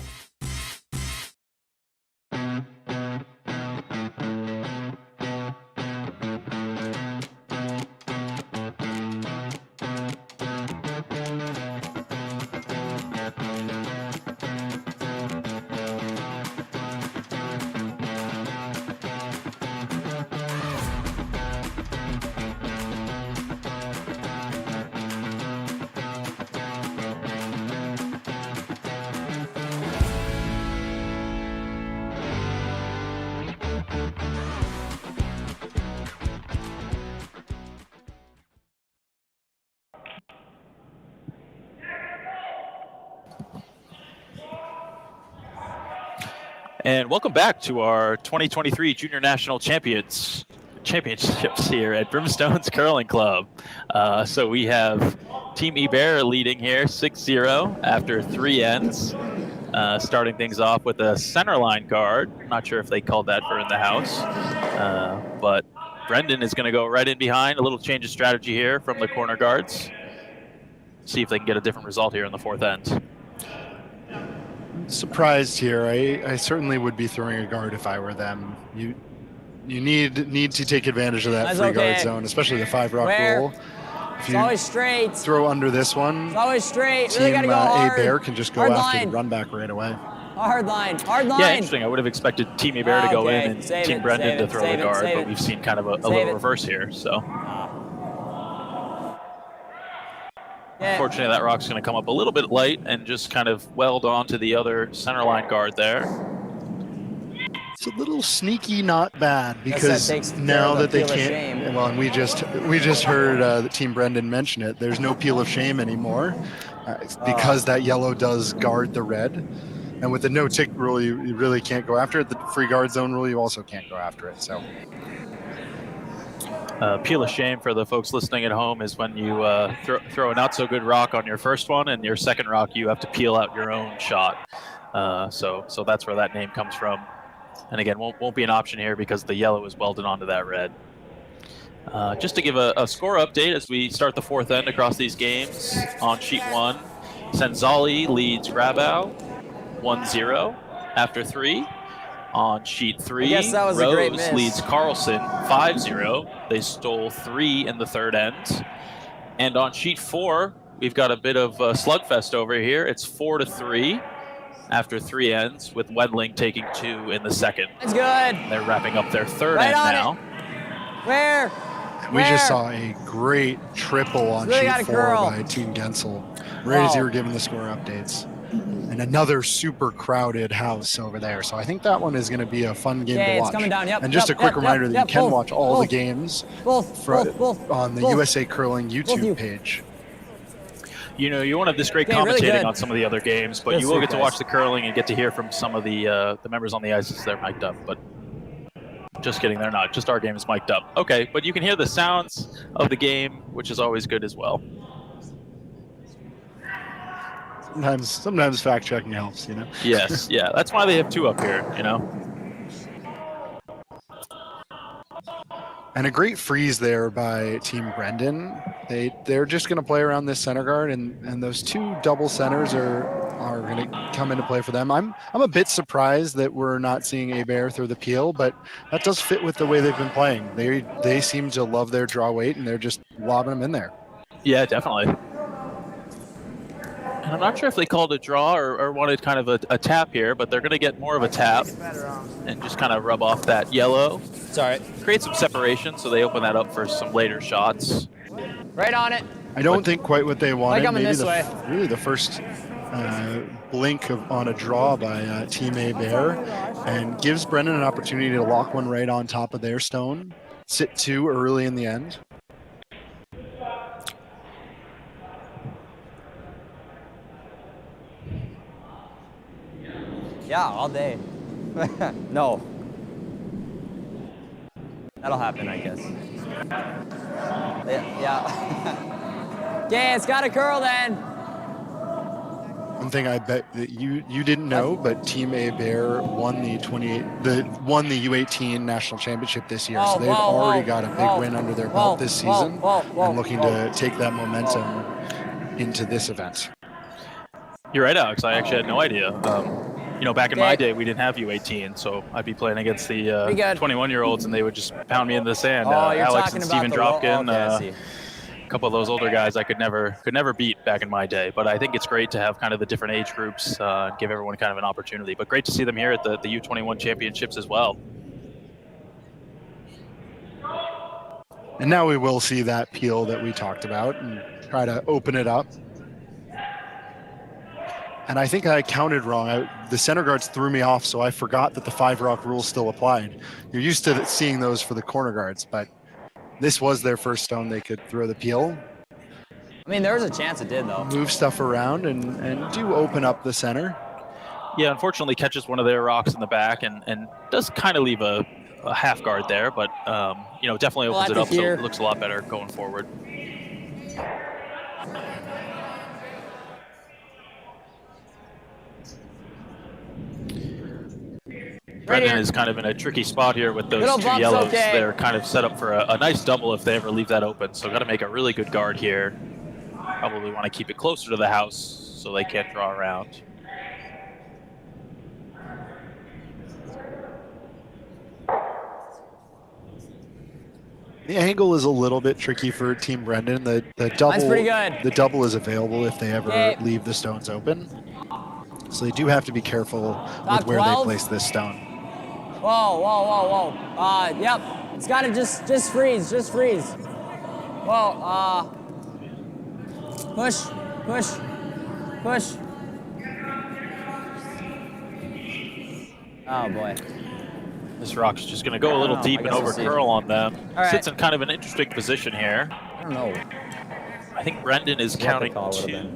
And welcome back to our 2023 Junior National Championships here at Broomstones Curling Club. So we have Team Hebert leading here 6-0 after 3 ends. Starting things off with a center line guard. Not sure if they called that for in the house, but Brenden is going to go right in behind. A little change of strategy here from the corner guards. See if they can get a different result here in the fourth end. Surprised here. I certainly would be throwing a guard if I were them. You need to take advantage of that That's free okay. guard zone, especially the 5-rock Where? rule. If It's you always straight. throw under this one, It's always straight. Really Team gotta go hard. Hebert can just go Hard after line. the run back right away. Hard line. Hard line. Yeah, interesting. I would have expected Team Hebert to go Okay. in and Save Team it, Brenden save to it, throw save the it, guard, save but it. we've seen kind of a Save little it. reverse here. So Yeah. unfortunately, that rock's going to come up a little bit light and just kind of weld onto the other center line guard there. It's a little sneaky, not bad, Guess because that takes now care of that they the peel of can't. shame. Well, and we just heard the Team Brenden mention it. There's no peel of shame anymore, because that yellow does guard the red, and with the no tick rule, you really can't go after it. The free guard zone rule, you also can't go after it. So. Peel of shame for the folks listening at home is when you throw a not so good rock on your first one, and your second rock you have to peel out your own shot. So that's where that name comes from. And again, won't be an option here because the yellow is welded onto that red. Just to give a score update as we start the fourth end across these games. On sheet 1, Senzali leads Rabow 1-0 after 3. On sheet 3, I guess that was a great Rose miss. leads Carlson 5-0. They stole 3 in the third end. And on sheet 4, we've got a bit of a slugfest over here. It's 4-3 after 3 ends, with Wayland taking 2 in the second. It's good. They're wrapping up their third Right end on now. Where? We just Where? saw a great triple on Really sheet gotta 4 curl. by Team Gensel, right as Oh. you were giving the score updates. And another super crowded house over there. So I think that one is going to be a fun game Okay, to it's watch. coming down. Yep, and just yep, a quick yep, reminder yep, that yep, you can both, watch all the both. games Both. on the both. USA Curling you. YouTube page. You know, you won't have this great Okay, really commentating good. on some of the other games, but Good you will sweep, get to guys. watch the curling and get to hear from some of the members on the ice as they're mic'd up. But just kidding, they're not. Just our game is mic'd up. Okay, but you can hear the sounds of the game, which is always good as well. Sometimes fact checking helps, you know. Yes, yeah, that's why they have 2 up here, you know. And a great freeze there by Team Brenden. They're just going to play around this center guard, and those 2 double centers are going to come into play for them. I'm a bit surprised that we're not seeing Hebert through the peel, but that does fit with the way they've been playing. They seem to love their draw weight, and they're just lobbing them in there. Yeah, definitely. And I'm not sure if they called a draw or wanted kind of a tap here, but they're going to get more of a tap and just kind of rub off that yellow. Sorry. Create some separation so they open that up for some later shots. Right on it. I don't think quite what they wanted. coming Maybe this way. Really the first blink on a draw by Team Hebert, and gives Brenden an opportunity to lock one right on top of their stone, sit 2 early in the end. Yeah, all day. No. That'll happen, I guess. Yeah. Okay, it's got to curl then. One thing I bet that you didn't know, but Team Hebert won the U18 national championship this year, so they've already got a big win under their belt this season, and looking to take that momentum into this event. You're right, Alex. I actually had no idea. You know, back in my day, we didn't have U18, so I'd be playing against the 21-year-olds, and they would just pound me in the sand. You're Alex talking and about Steven the Dropkin, okay, I see. a couple of those older guys I could never beat back in my day. But I think it's great to have kind of the different age groups and give everyone kind of an opportunity. But great to see them here at the U21 championships as well. And now we will see that peel that we talked about and try to open it up. And I think I counted wrong. The center guards threw me off, so I forgot that the 5-rock rule still applied. You're used to seeing those for the corner guards, but this was their first stone they could throw the peel. I mean, there was a chance it did, though. Move stuff around and do open up the center. Yeah, unfortunately catches one of their rocks in the back and does kind of leave a half guard there, but you know, definitely opens it up so it looks a lot better going forward. Brenden is kind of in a tricky spot here with those Little 2 bump's yellows. okay. They're kind of set up for a nice double if they ever leave that open. So got to make a really good guard here. Probably want to keep it closer to the house so they can't draw around. The angle is a little bit tricky for Team Brenden. The double, Mine's pretty good. The double is available if they ever Okay. leave the stones open. So they do have to be careful Top with where 12? they place this stone. Whoa, whoa, whoa, whoa. Yep. It's got to just freeze, just freeze. Whoa, push, push, push. Oh boy. This rock's just going to go a little deep I and guess we'll over see. curl on them. All right. Sits in kind of an interesting position here. I don't know. I think Brenden is You have to counting call it a 2. bit.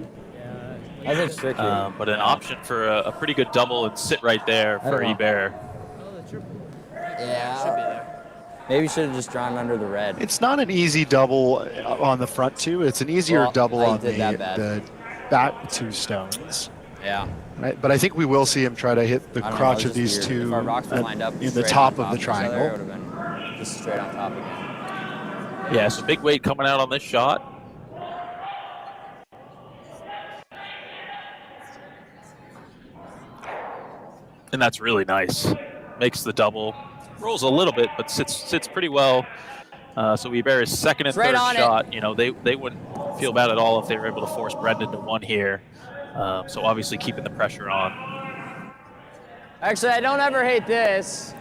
That's tricky. But an option for a pretty good double and sit right there for don't know. Hebert. Yeah. Maybe you should have just drawn under the red. It's not an easy double on the front two. It's an easier Well, double I on did that bad. the back 2 stones. Yeah. Right? But I think we will see him try to hit the I don't know, crotch it of was these just weird. 2 If our rocks were lined up in the straight top on of the each other, it triangle. would have been just straight on top again. Yeah, so big weight coming out on this shot. And that's really nice. Makes the double. Rolls a little bit, but sits pretty well. So Hebert is second and It's right third on it. shot. You know, they wouldn't feel bad at all if they were able to force Brenden to 1 here. So obviously keeping the pressure on. Actually, I don't ever hate this.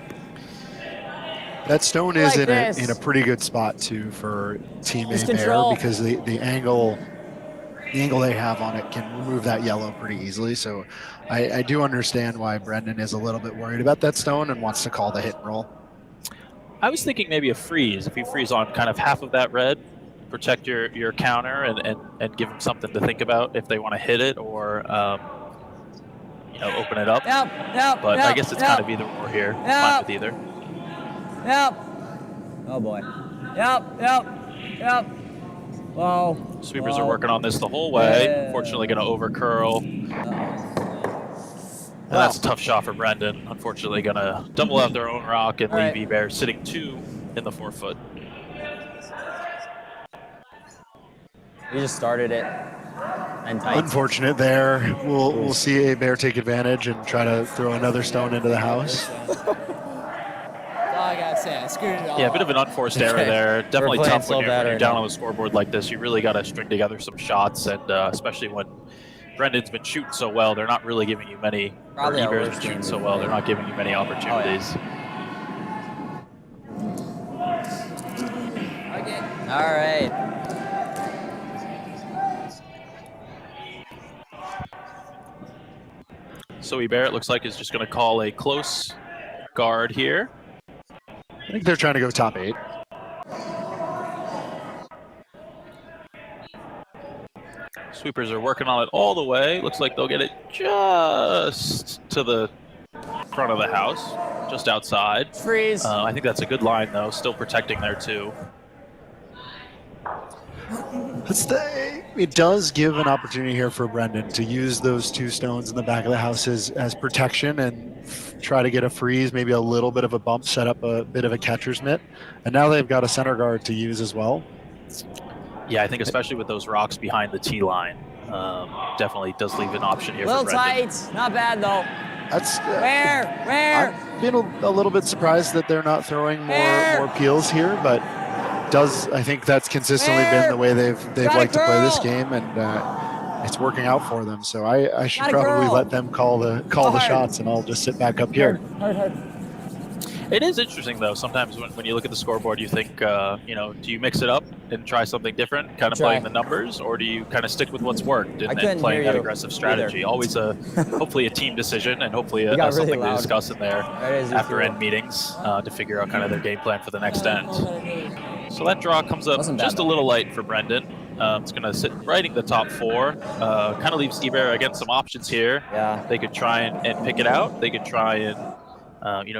That stone I is like in this. a pretty good spot too for Team Just Hebert control. because the angle they have on it can remove that yellow pretty easily. So I do understand why Brenden is a little bit worried about that stone and wants to call the hit and roll. I was thinking maybe a freeze. If you freeze on kind of half of that red, protect your counter and give them something to think about if they want to hit it or you know, open it up. Yep. But I guess it's kind of either or here. Fine with either. Yep. Oh boy. Yep. Whoa. Sweepers Whoa. are working on this the whole way. Yeah. Unfortunately, going to over curl. And that's a tough shot for Brenden. Unfortunately, going to double out their own rock and All leave right. Hebert sitting 2 in the 4 foot. We just started it. And tight. Unfortunate there. We'll see Hebert take advantage and try to throw another stone into the house. That's all I gotta say. I screwed it all Yeah, a bit of an unforced error there. Definitely playing tough so when bad you're right down now. on the scoreboard like this. You really got to string together some shots, and especially when Brendan's been shooting so well, they're not really giving you many. Probably or our Hebert's worst been shooting game so we've well, played. they're not giving you many opportunities. Okay. All right. So Hebert looks like is just going to call a close guard here. I think they're trying to go top 8. Sweepers are working on it all the way. Looks like they'll get it just to the front of the house, just outside. Freeze. I think that's a good line, though. Still protecting there, too. It does give an opportunity here for Brenden to use those 2 stones in the back of the house as protection and try to get a freeze, maybe a little bit of a bump, set up a bit of a catcher's mitt. And now they've got a center guard to use as well. Yeah, I think especially with those rocks behind the tee line, definitely does leave an option here Little for Brenden. tight. Not bad though. That's Where? I've been a little bit surprised that they're not throwing more peels here, but I think that's consistently been the way they've Gotta liked to play this curl. game, and it's working out for them. So I should Gotta probably curl. let them call the Hard. shots, and I'll just sit back up here. Hard. It is interesting, though. Sometimes when you look at the scoreboard, you think, do you mix it up and try something different, kind of Try. playing the numbers, or do you kind of stick with what's worked I and couldn't playing hear that you aggressive strategy? either. Always hopefully a team decision and hopefully You got really something to loud. discuss in there That is after cool. end meetings to figure out kind of their game plan for the next end. So that draw comes up Wasn't bad, just a though. little light for Brenden. It's going to sit right in the top 4. Kind of leaves Hebert against some options here. Yeah. They could try and pick it out. They could try and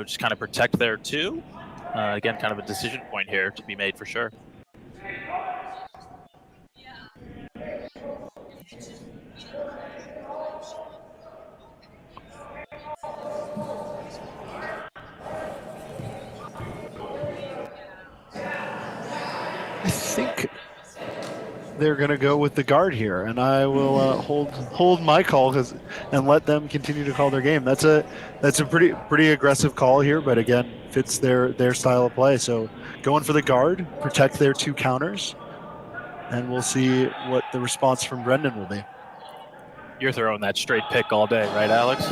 just kind of protect there too. Again, kind of a decision point here to be made for sure. think they're going to go with the guard here, and I will hold my call and let them continue to call their game. That's a pretty aggressive call here, but again, fits their style of play. So going for the guard, protect their 2 counters, and we'll see what the response from Brenden will be. You're throwing that straight pick all day, right, Alex?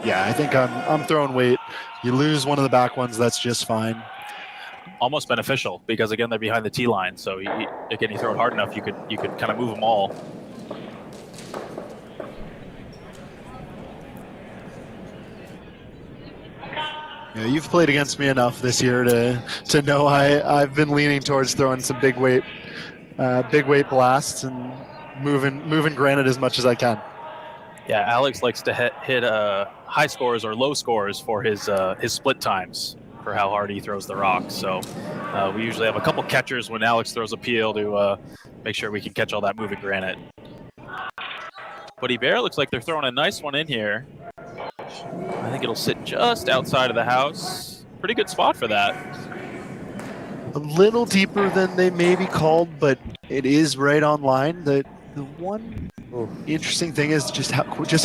Yeah, I think I'm throwing weight. You lose one of the back ones, that's just fine. Almost beneficial because again they're behind the tee line. So again, you throw it hard enough, you could kind of move them all. Yeah, you've played against me enough this year to know I've been leaning towards throwing some big weight blasts and moving granite as much as I can. Yeah, Alex likes to hit high scores or low scores for his split times for how hard he throws the rock. So we usually have a couple catchers when Alex throws a peel to make sure we can catch all that moving granite. But Hebert looks like they're throwing a nice one in here. I think it'll sit just outside of the house. Pretty good spot for that. A little deeper than they maybe called, but it is right on line. The one interesting thing is just how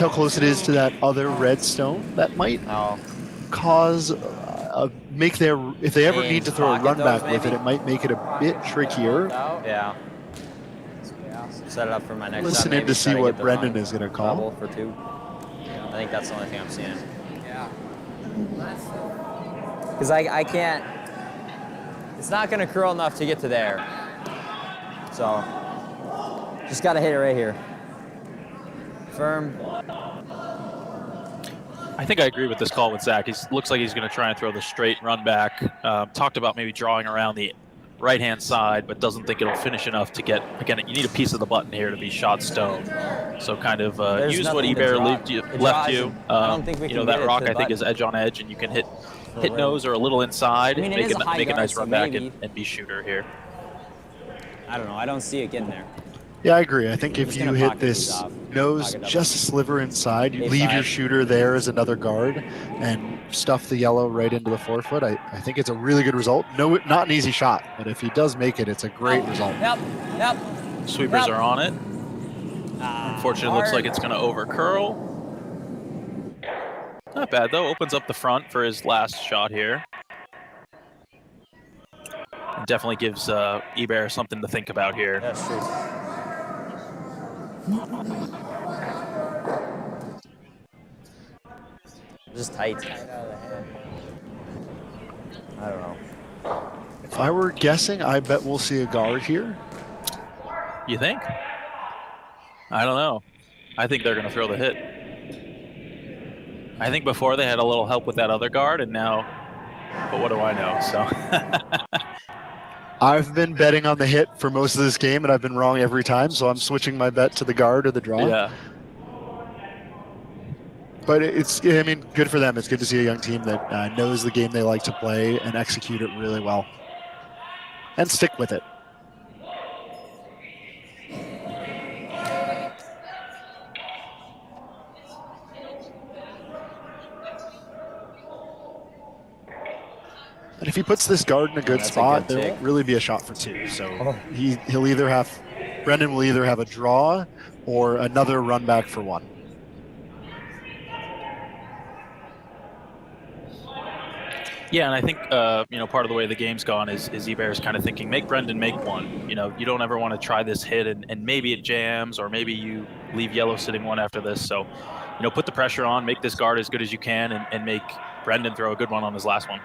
close it is to that other red stone. That might cause if they ever need to throw a run back with it might make it a bit trickier. Yeah. Set it up for my next Listen in to see what Brenden is going to call. For 2. I think that's the only thing I'm seeing. Yeah. Because I can't. It's not going to curl enough to get to there. So just got to hit it right here. Firm. I think I agree with this call with Zach. He looks like he's going to try and throw the straight run back. Talked about maybe drawing around the right-hand side, but doesn't think it'll finish enough to get, again, you need a piece of the button here to be shot stone. So kind of use what Hebert left you. That rock I think is edge on edge, and you can hit nose or a little inside and make a nice run back and be shooter here. I don't know. I don't see it getting there. Yeah, I agree. I think if you hit this nose just a sliver inside, you leave your shooter there as another guard and stuff the yellow right into the forefoot. I think it's a really good result. No, not an easy shot, but if he does make it, it's a great result. Yep. Sweepers are on it. Unfortunately, it looks like it's going to over curl. Not bad though. Opens up the front for his last shot here. And definitely gives Hebert something to think about here. That's true. Just tight out of the hand. I don't know. If I were guessing, I bet we'll see a guard here. You think? I don't know. I think they're going to throw the hit. I think before they had a little help with that other guard, and now, but what do I know? So. I've been betting on the hit for most of this game, and I've been wrong every time, so I'm switching my bet to the guard or the draw. Yeah. But I mean, good for them. It's good to see a young team that knows the game they like to play and execute it really well. And stick with it. And if he puts this guard in a good spot, there won't really be a shot for 2. So Brenden will either have a draw or another run back for 1. Yeah, and I think part of the way the game's gone is Hebert's kind of thinking, make Brenden make one. You don't ever want to try this hit and maybe it jams, or maybe you leave yellow sitting 1 after this. So, put the pressure on, make this guard as good as you can, and make Brenden throw a good one on his last one.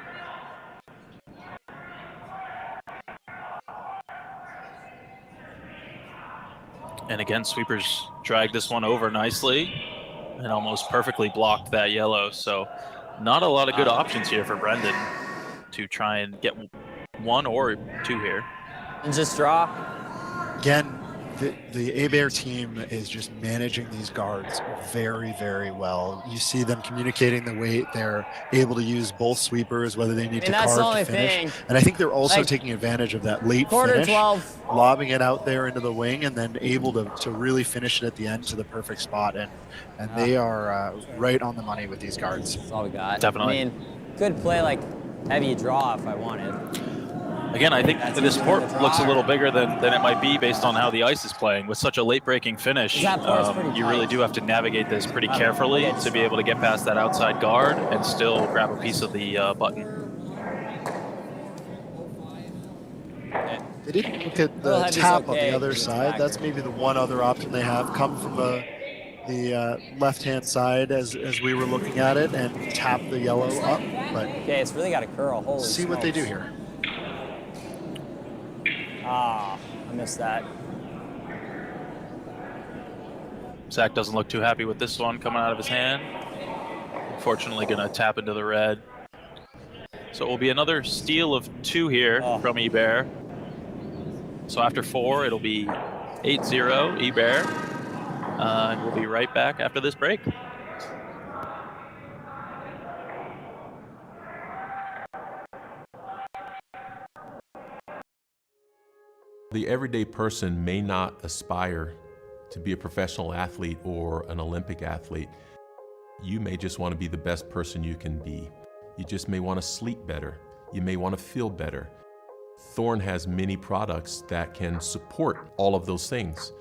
And again, sweepers dragged this one over nicely and almost perfectly blocked that yellow. So not a lot of good options here for Brenden to try and get 1 or 2 here. And just draw. Again, the Hebert team is just managing these guards very, very well. You see them communicating the weight. They're able to use both sweepers, whether they need to carve to finish. And I think they're also taking advantage of that late finish, lobbing it out there into the wing, and then able to really finish it at the end to the perfect spot. And they are right on the money with these guards. That's all we got. Definitely. I mean, could play like heavy draw if I wanted. Again, I think That's this easy port with the looks a draw. little bigger than it might be based on how the ice is playing. With such a late-breaking finish, That port's pretty you really tight. do have to navigate this pretty Okay, carefully okay, to be able to get past that outside guard and still grab a piece of the button. They didn't look at the Little heavy's tap on okay, the other 'cause it's side. back. That's maybe the one other option they have. Come from the left-hand side as we were looking at it and tap the yellow up. But Okay, it's really got a curl. Holy see what they do smokes. here. Ah, I missed that. Zach doesn't look too happy with this one coming out of his hand. Unfortunately, going to tap into the red. So it will be another steal of 2 here from Hebert. So after 4, it'll be 8-0 Hebert. And we'll be right back after this break. The everyday person may not aspire to be a professional athlete or an Olympic athlete. You may just want to be the best person you can be. You just may want to sleep better. You may want to feel better. Thorne has many products that can support all of those things.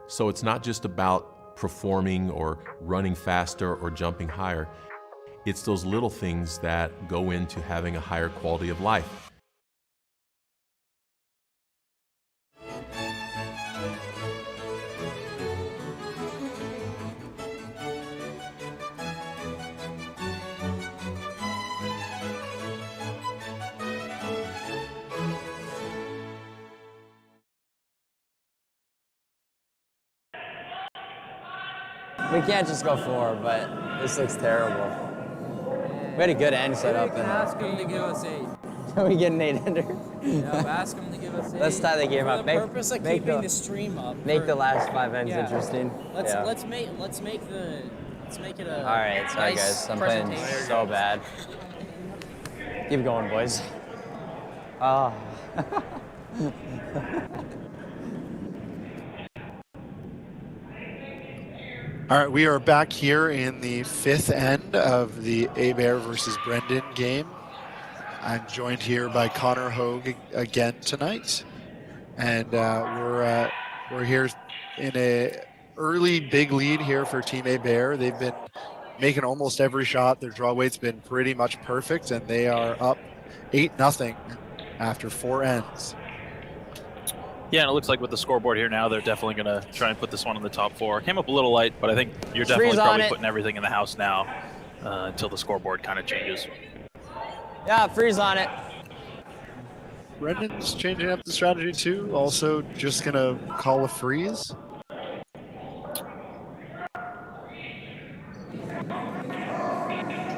So it's not just about performing or running faster or jumping higher. It's those little things that go into having a higher quality of life. We can't just go 4, but this looks terrible. We had a good end set up. You can ask him to give us 8. Can we get an 8-ender? Yeah, ask him to give us 8. Let's tie the game for up. the Make- purpose of make keeping the- the stream up. Make the last 5 ends Yeah. interesting. Let's Yeah. let's make it a. All right, sorry nice guys. I'm playing presentation. so bad. Keep going, boys. Oh. All right, we are back here in the 5th end of the Hebert versus Brenden game. I'm joined here by Connor Hogue again tonight, and we're here in a early big lead here for Team Hebert. They've been making almost every shot. Their draw weight's been pretty much perfect, and they are up 8-0 after 4 ends. Yeah, and it looks like with the scoreboard here now, they're definitely going to try and put this one in the top 4. Came up a little light, but I think you're definitely Freeze on probably it. putting everything in the house now until the scoreboard kind of changes. Yeah, freeze on it. Brendan's changing up the strategy too. Also, just gonna call a freeze.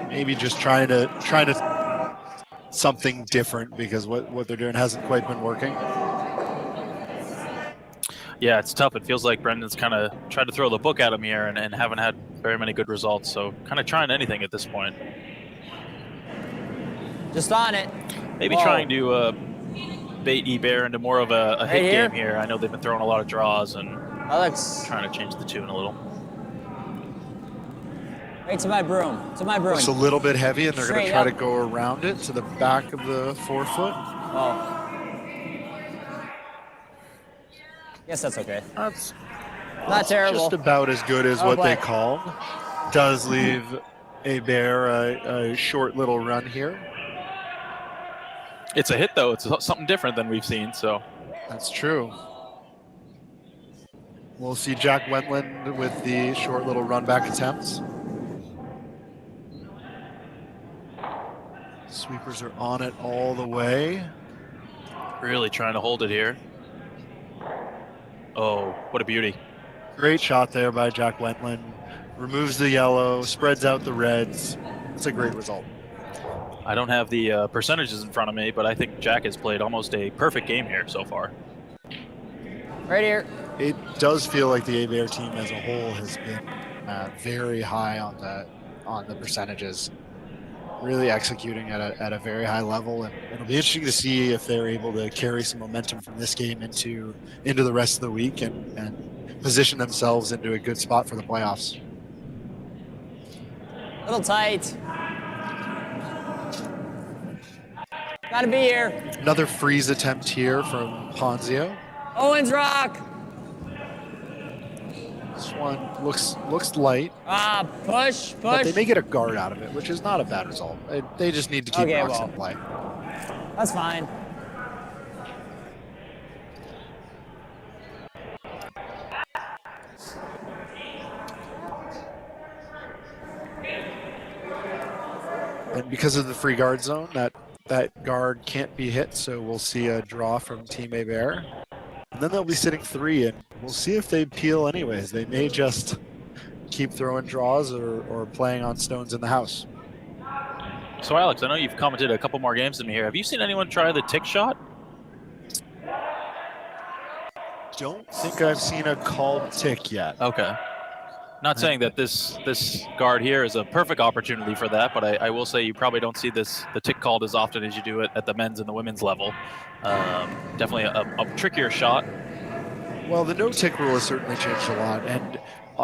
Maybe just trying to something different because what they're doing hasn't quite been working. Yeah, it's tough. It feels like Brendan's kind of tried to throw the book at him here and haven't had very many good results. So kind of trying anything at this point. Just on it. Maybe Whoa. trying to bait Hebert into more of a Right hit here? game here. I know they've been throwing a lot of draws and That looks. trying to change the tune a little. Right to my broom. To my broom. Looks a little bit heavy, and they're going to Straight try up. to go around it to the back of the forefoot. Oh. Guess that's okay. That's Not terrible. just about as good as Oh, what they black. called. Does leave Hebert a short little run here. It's a hit, though. It's something different than we've seen. So That's true. We'll see Jack Wayland with the short little run back attempts. Sweepers are on it all the way. really trying to hold it here. Oh, what a beauty. Great shot there by Jack Wayland. Removes the yellow, spreads out the reds. It's a great result. I don't have the percentages in front of me, but I think Jack has played almost a perfect game here so far. Right here. It does feel like the Hebert team as a whole has been very high on the percentages. Really executing at a very high level, and it'll be interesting to see if they're able to carry some momentum from this game into the rest of the week and position themselves into a good spot for the playoffs. Little tight. Gotta be here. Another freeze attempt here from Ponzio. Owens rock. This one looks light. Push. But they may get a guard out of it, which is not a bad result. They just need to keep rocks in play. That's fine. And because of the free guard zone, that guard can't be hit, so we'll see a draw from Team Hebert. And then they'll be sitting 3, and we'll see if they peel anyways. They may just keep throwing draws or playing on stones in the house. So Alex, I know you've commented a couple more games than me here. Have you seen anyone try the tick shot? Don't think I've seen a called tick yet. Okay. Not saying that this guard here is a perfect opportunity for that, but I will say you probably don't see the tick called as often as you do it at the men's and the women's level. Definitely a trickier shot. Well, the no tick rule has certainly changed a lot, and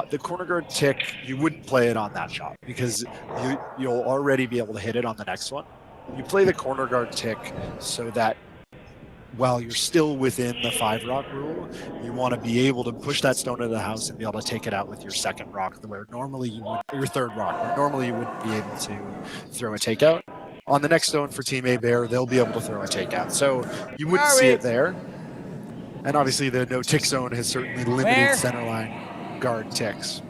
the corner guard tick, you wouldn't play it on that shot because you'll already be able to hit it on the next one. You play the corner guard tick so that while you're still within the 5 rock rule, you want to be able to push that stone into the house and be able to take it out with your second rock, where normally you would, your third rock, where normally you wouldn't be able to throw a takeout. On the next stone for Team Hebert, they'll be able to throw a takeout. So you wouldn't see it there. And obviously the no tick zone has certainly limited centerline guard ticks.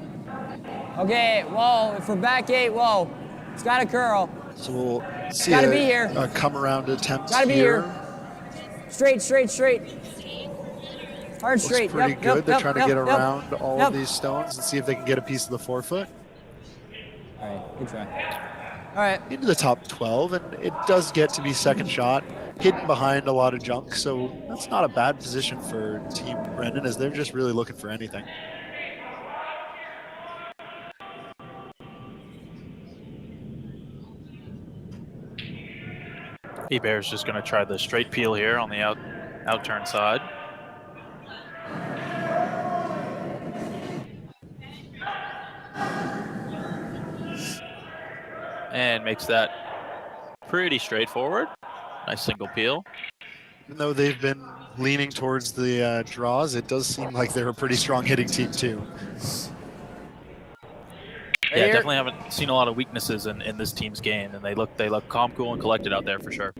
Okay, whoa, for back 8, whoa. It's got a curl. So we'll see a come around attempt Gotta be here. Straight. Hard Looks straight. pretty good. They're trying to get around all of these stones and see if they can get a piece of the forefoot. All right, good try. All right. Into the top 12, and it does get to be second shot, hidden behind a lot of junk, so that's not a bad position for Team Brenden, as they're just really looking for anything. Hebert's just going to try the straight peel here on the out turn side. And makes that pretty straightforward. Nice single peel. Even though they've been leaning towards the draws, it does seem like they're a pretty strong hitting team too. Yeah, definitely haven't seen a lot of weaknesses in this team's game, and they look calm, cool, and collected out there for sure.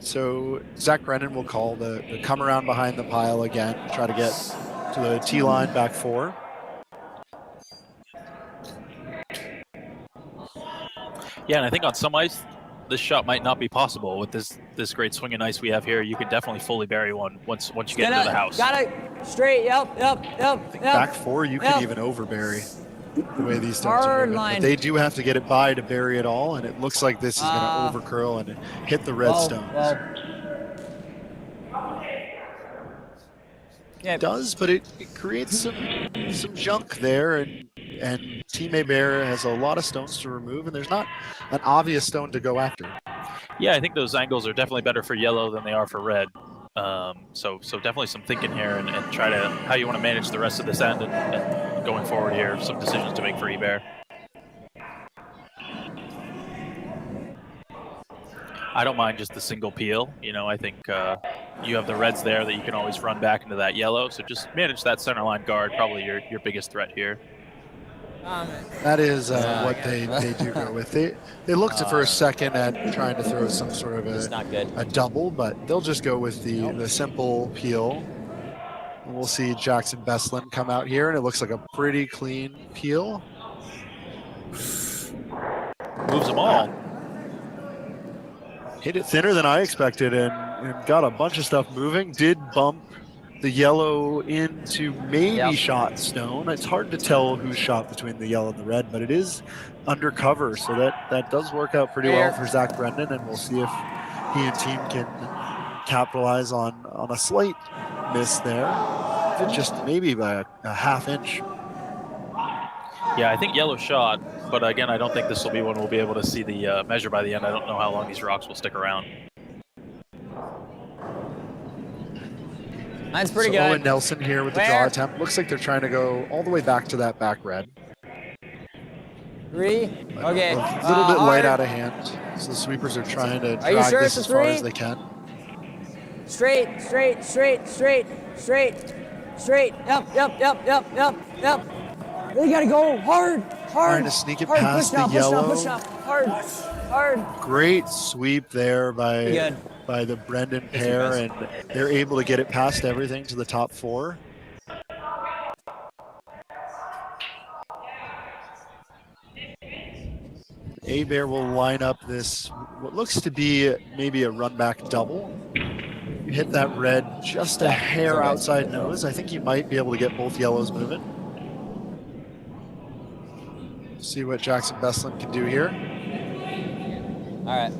So Zach Brenden will call the come around behind the pile again, try to get to the tee line back 4. Yeah, and I think on some ice, this shot might not be possible with this great swinging ice we have here. You can definitely fully bury one once you get into the house. Got it straight. Yep. Back 4, you can even overbury the way these stones are moving. But they do have to get it by to bury it all, and it looks like this is going to overcurl and hit the red stones. It does, but it creates some junk there, and Team Hebert has a lot of stones to remove, and there's not an obvious stone to go after. Yeah, I think those angles are definitely better for yellow than they are for red. So definitely some thinking here and try to how you want to manage the rest of this end and going forward here, some decisions to make for Hebert. I don't mind just the single peel. You know, I think you have the reds there that you can always run back into that yellow. So just manage that center line guard, probably your biggest threat here. That is what they do go with. They looked for a second at trying to throw some sort of a double, but they'll just go with the simple peel. And we'll see Jackson Beslin come out here, and it looks like a pretty clean peel. Moves them all. Hit it thinner than I expected and got a bunch of stuff moving. Did bump the yellow into maybe shot stone. It's hard to tell who's shot between the yellow and the red, but it is undercover, so that does work out pretty well for Zach Brenden, and we'll see if he and team can capitalize on a slight miss there. Just maybe by a half inch. Yeah, I think yellow shot, but again, I don't think this will be one we'll be able to see the measure by the end. I don't know how long these rocks will stick around. Mine's pretty good. Owen Nelson here with the draw attempt. Looks like they're trying to go all the way back to that back red. 3. Okay. A little bit light hard. out of hand. So the sweepers are trying to Are you drag sure this it's as a far 3? as they can. Straight, straight, straight, straight, straight, straight. Yep. Really gotta go hard. Trying to sneak it hard. past Push the yellow. Push up. Hard. Great sweep there by Good. the Brenden pair, and they're able to get it past everything to the top 4. Hebert will line up this, what looks to be maybe a run back double. You hit that red just a hair outside nose. I think you might be able to get both yellows moving. See what Jackson Beslan can do here. All right.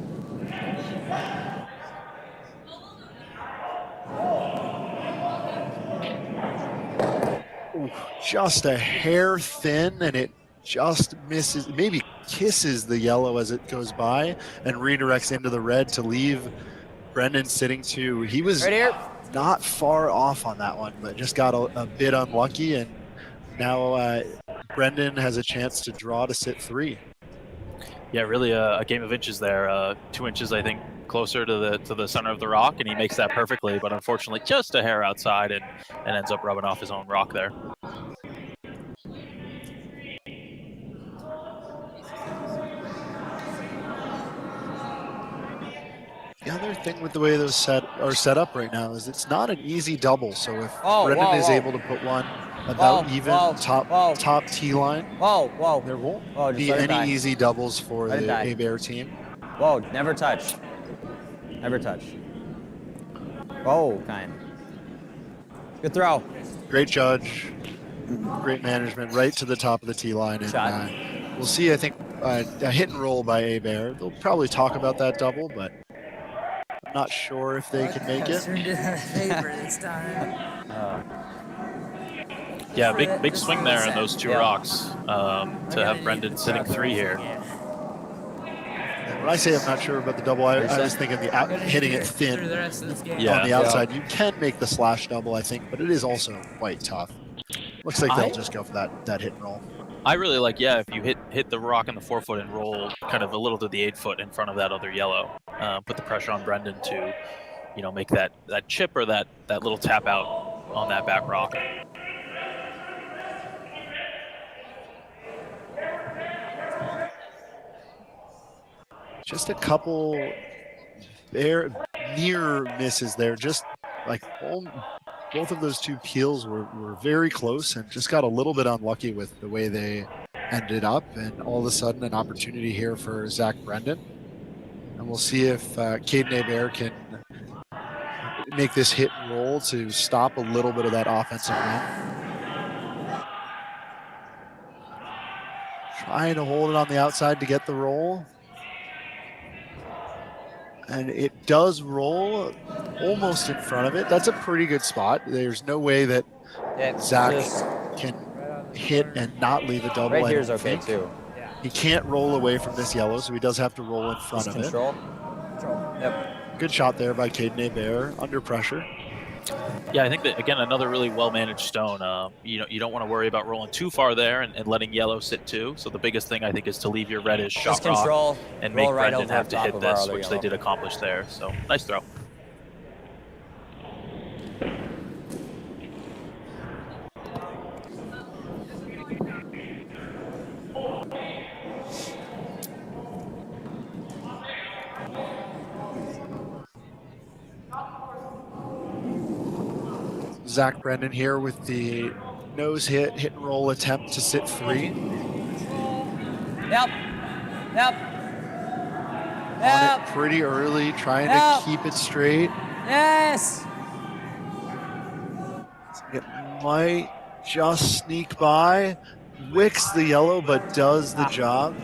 Ooh, just a hair thin, and it just misses, maybe kisses the yellow as it goes by and redirects into the red to leave Brenden sitting 2. He was Right here. not far off on that one, but just got a bit unlucky, and now Brenden has a chance to draw to sit 3. Yeah, really a game of inches there. 2 inches, I think, closer to the center of the rock, and he makes that perfectly, but unfortunately just a hair outside and ends up rubbing off his own rock there. The other thing with the way those are set up right now is it's not an easy double. So if Brenden is able to put one about top T line, there won't be any easy doubles for the Hebert team. Whoa, never touch. Never touch. Whoa, kind. Good throw. Great judge, great management, right to the top of the T line. And we'll see, I think, a hit and roll by Hebert. They'll probably talk about that double, but I'm not sure if they can make it. Yeah, big swing there on those 2 rocks to have Brenden sitting 3 here. And when I say I'm not sure about the double, I was thinking hitting it thin on the outside. You can make the slash double, I think, but it is also quite tough. Looks like they'll just go for that hit and roll. I really like, if you hit the rock in the 4-foot and roll kind of a little to the 8-foot in front of that other yellow. Put the pressure on Brenden to, make that chip or that little tap out on that back rock. Just a couple near misses there. Just like both of those 2 peels were very close and just got a little bit unlucky with the way they ended up. And all of a sudden, an opportunity here for Zach Brenden. And we'll see if Caden Hebert can make this hit and roll to stop a little bit of that offensive run. Trying to hold it on the outside to get the roll. And it does roll almost in front of it. That's a pretty good spot. There's no way that Zach can hit and not leave a double. Right here is okay too. He can't roll away from this yellow, so he does have to roll in front of it. Yep. Good shot there by Caden Hebert under pressure. Yeah, I think that, again, another really well-managed stone. You don't want to worry about rolling too far there and letting yellow sit 2. So the biggest thing, I think, is to leave your red as shot rock and make Brenden have to hit this, which they did accomplish there. So nice throw. Zach Brenden here with the nose hit and roll attempt to sit 3. Yep. On it pretty early, trying to keep it straight. Yes. It might just sneak by, wicks the yellow, but does the job.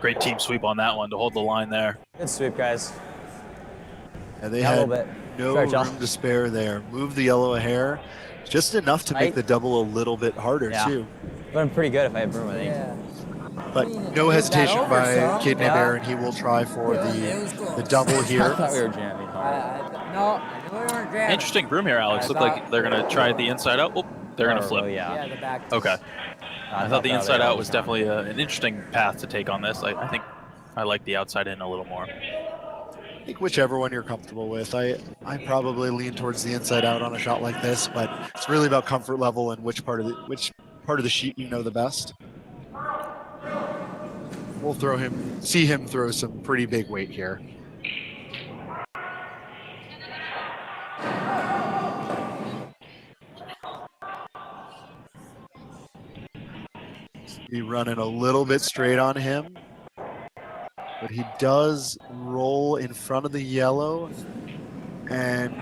Great team sweep on that one to hold the line there. Good sweep, guys. And they had no room to spare there. Move the yellow a hair, just enough to make the double a little bit harder too. But I'm pretty good if I had broom, I think. But no hesitation by Caden Hebert, and he will try for the double here. I thought we were jamming hard. No, we weren't jamming. Interesting broom here, Alex. Look like they're going to try the inside out. Oh, they're going to flip. Yeah, the back. Okay. I thought the inside out was definitely an interesting path to take on this. I think I like the outside in a little more. I think whichever one you're comfortable with. I probably lean towards the inside out on a shot like this, but it's really about comfort level and which part of the sheet you know the best. We'll see him throw some pretty big weight here. Be running a little bit straight on him, but he does roll in front of the yellow, and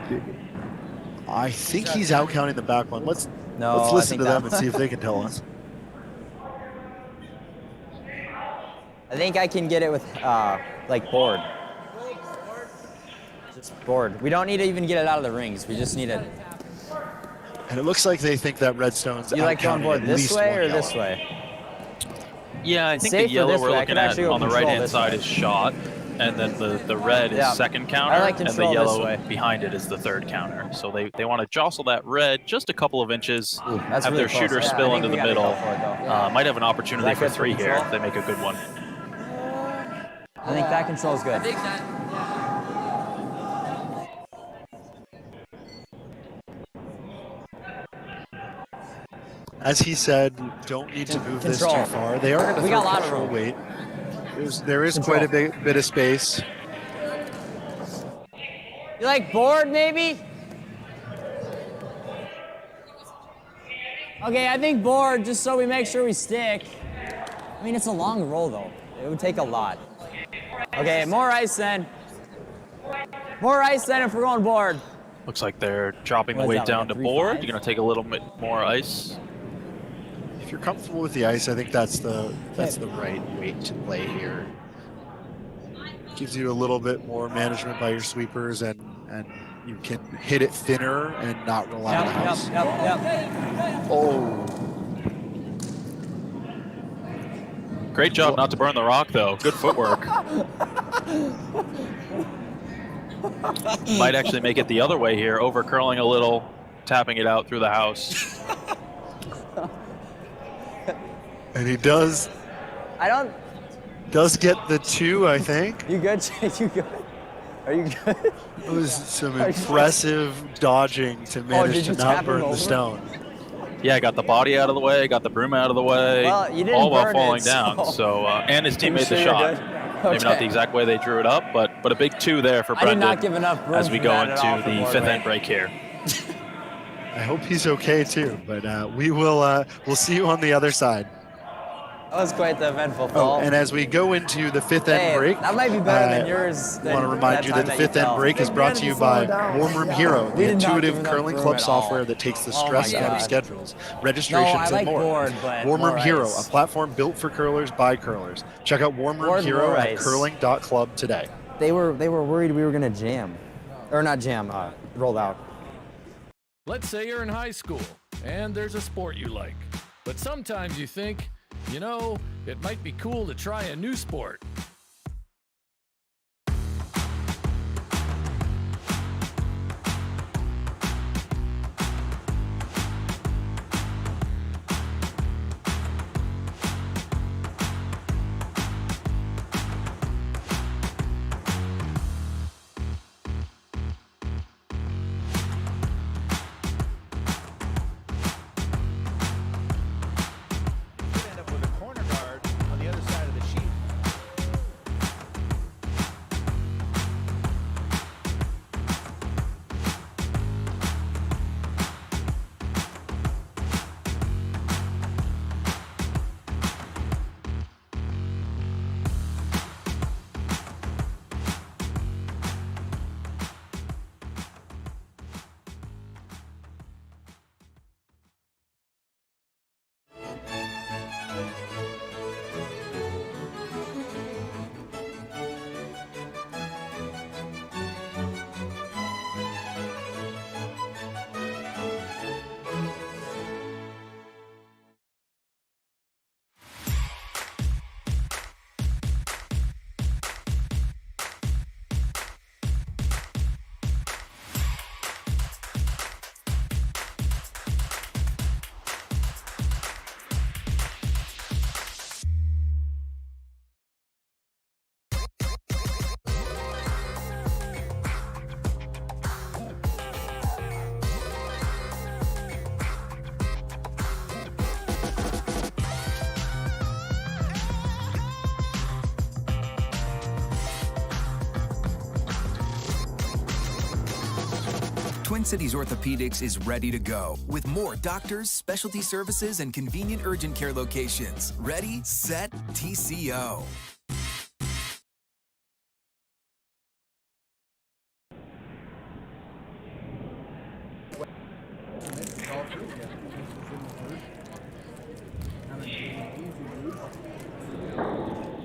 I think he's out counting the back one. Let's listen to them and see if they can tell us. I think I can get it with like board. Just board. We don't need to even get it out of the rings. We just need it. And it looks like they think that Redstone's You like going board this way or this way? Yeah, I think the yellow we're looking at on the right-hand side is shot, and then the red is second counter, and the yellow behind it is the third counter. So they want to jostle that red just a couple of inches, have really their shooter spill into the middle. Might have an opportunity That for good for 3 here control? if they make a good one. I think that control's good. As he said, don't need to move this too far. They are going to throw control weight. There is quite a bit of space. You like board, maybe? Okay, I think board, just so we make sure we stick. I mean, it's a long roll, though. It would take a lot. Okay, more ice then. More ice then if we're going board. Looks like they're dropping the weight down to board. You're going to take a little bit more ice. If you're comfortable with the ice, I think that's the right weight to play here. Gives you a little bit more management by your sweepers, and you can hit it thinner and not roll out of the house. Oh. Great job not to burn the rock, though. Good footwork. Might actually make it the other way here, over curling a little, tapping it out through the house. And he does get the 2, I think. You good, Chase? You good? Are you good? It was some impressive dodging to manage to not burn the stone. Yeah, got the body out of the way, got the broom out of the way, well, you didn't all while burn falling it, down. So, and his team made the you're shot. good? Maybe not the exact way they drew it up, but a big 2 there for I did not Brenden give enough room as we for go that into at all for the board 5th weight. end break here. I hope he's okay too, but we'll see you on the other side. That was quite the eventful fall. Oh, and as we go into the 5th end break, that might be better than yours. I want to remind you that the 5th end break is brought to you by Warm Room Hero, the intuitive curling club software that takes the stress out of schedules, registrations, and more. Warm Room Hero, a platform built for curlers by curlers. Check out Warm Room Hero at curling.club today. They were worried we were gonna jam, or not jam, roll out. Let's say you're in high school and there's a sport you like, but sometimes you think, you know, it might be cool to try a new sport. Twin Cities Orthopedics is ready to go with more doctors, specialty services, and convenient urgent care locations. Ready, set, TCO.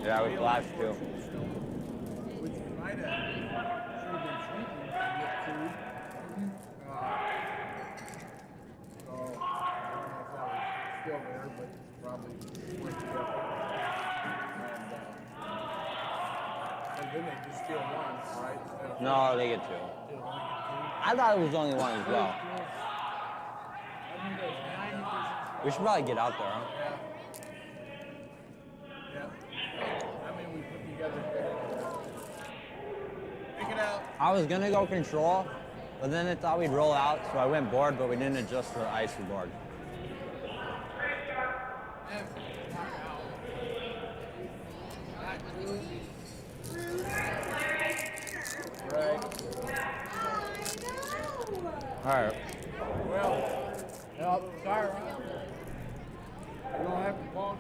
Yeah, we flashed too. No, they get 2. I thought it was only 1 as well. We should probably get out there, huh? I was gonna go control, but then I thought we'd roll out, so I went board, but we didn't adjust for ice for board. All right. Well, sorry. You don't have to pause.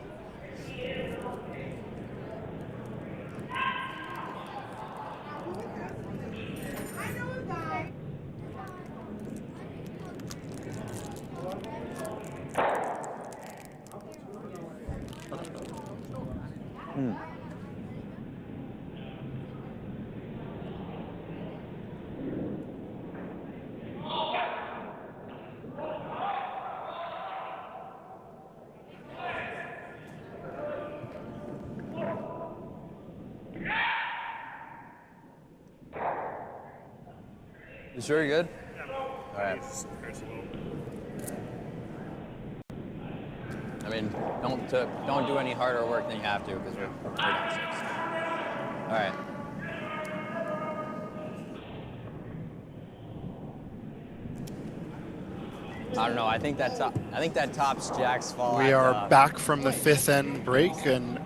You sure you're good? All right. I mean, don't do any harder work than you have to because we're down 6. All right. I don't know. I think that tops Jack's fall. We are back from the 5th end break and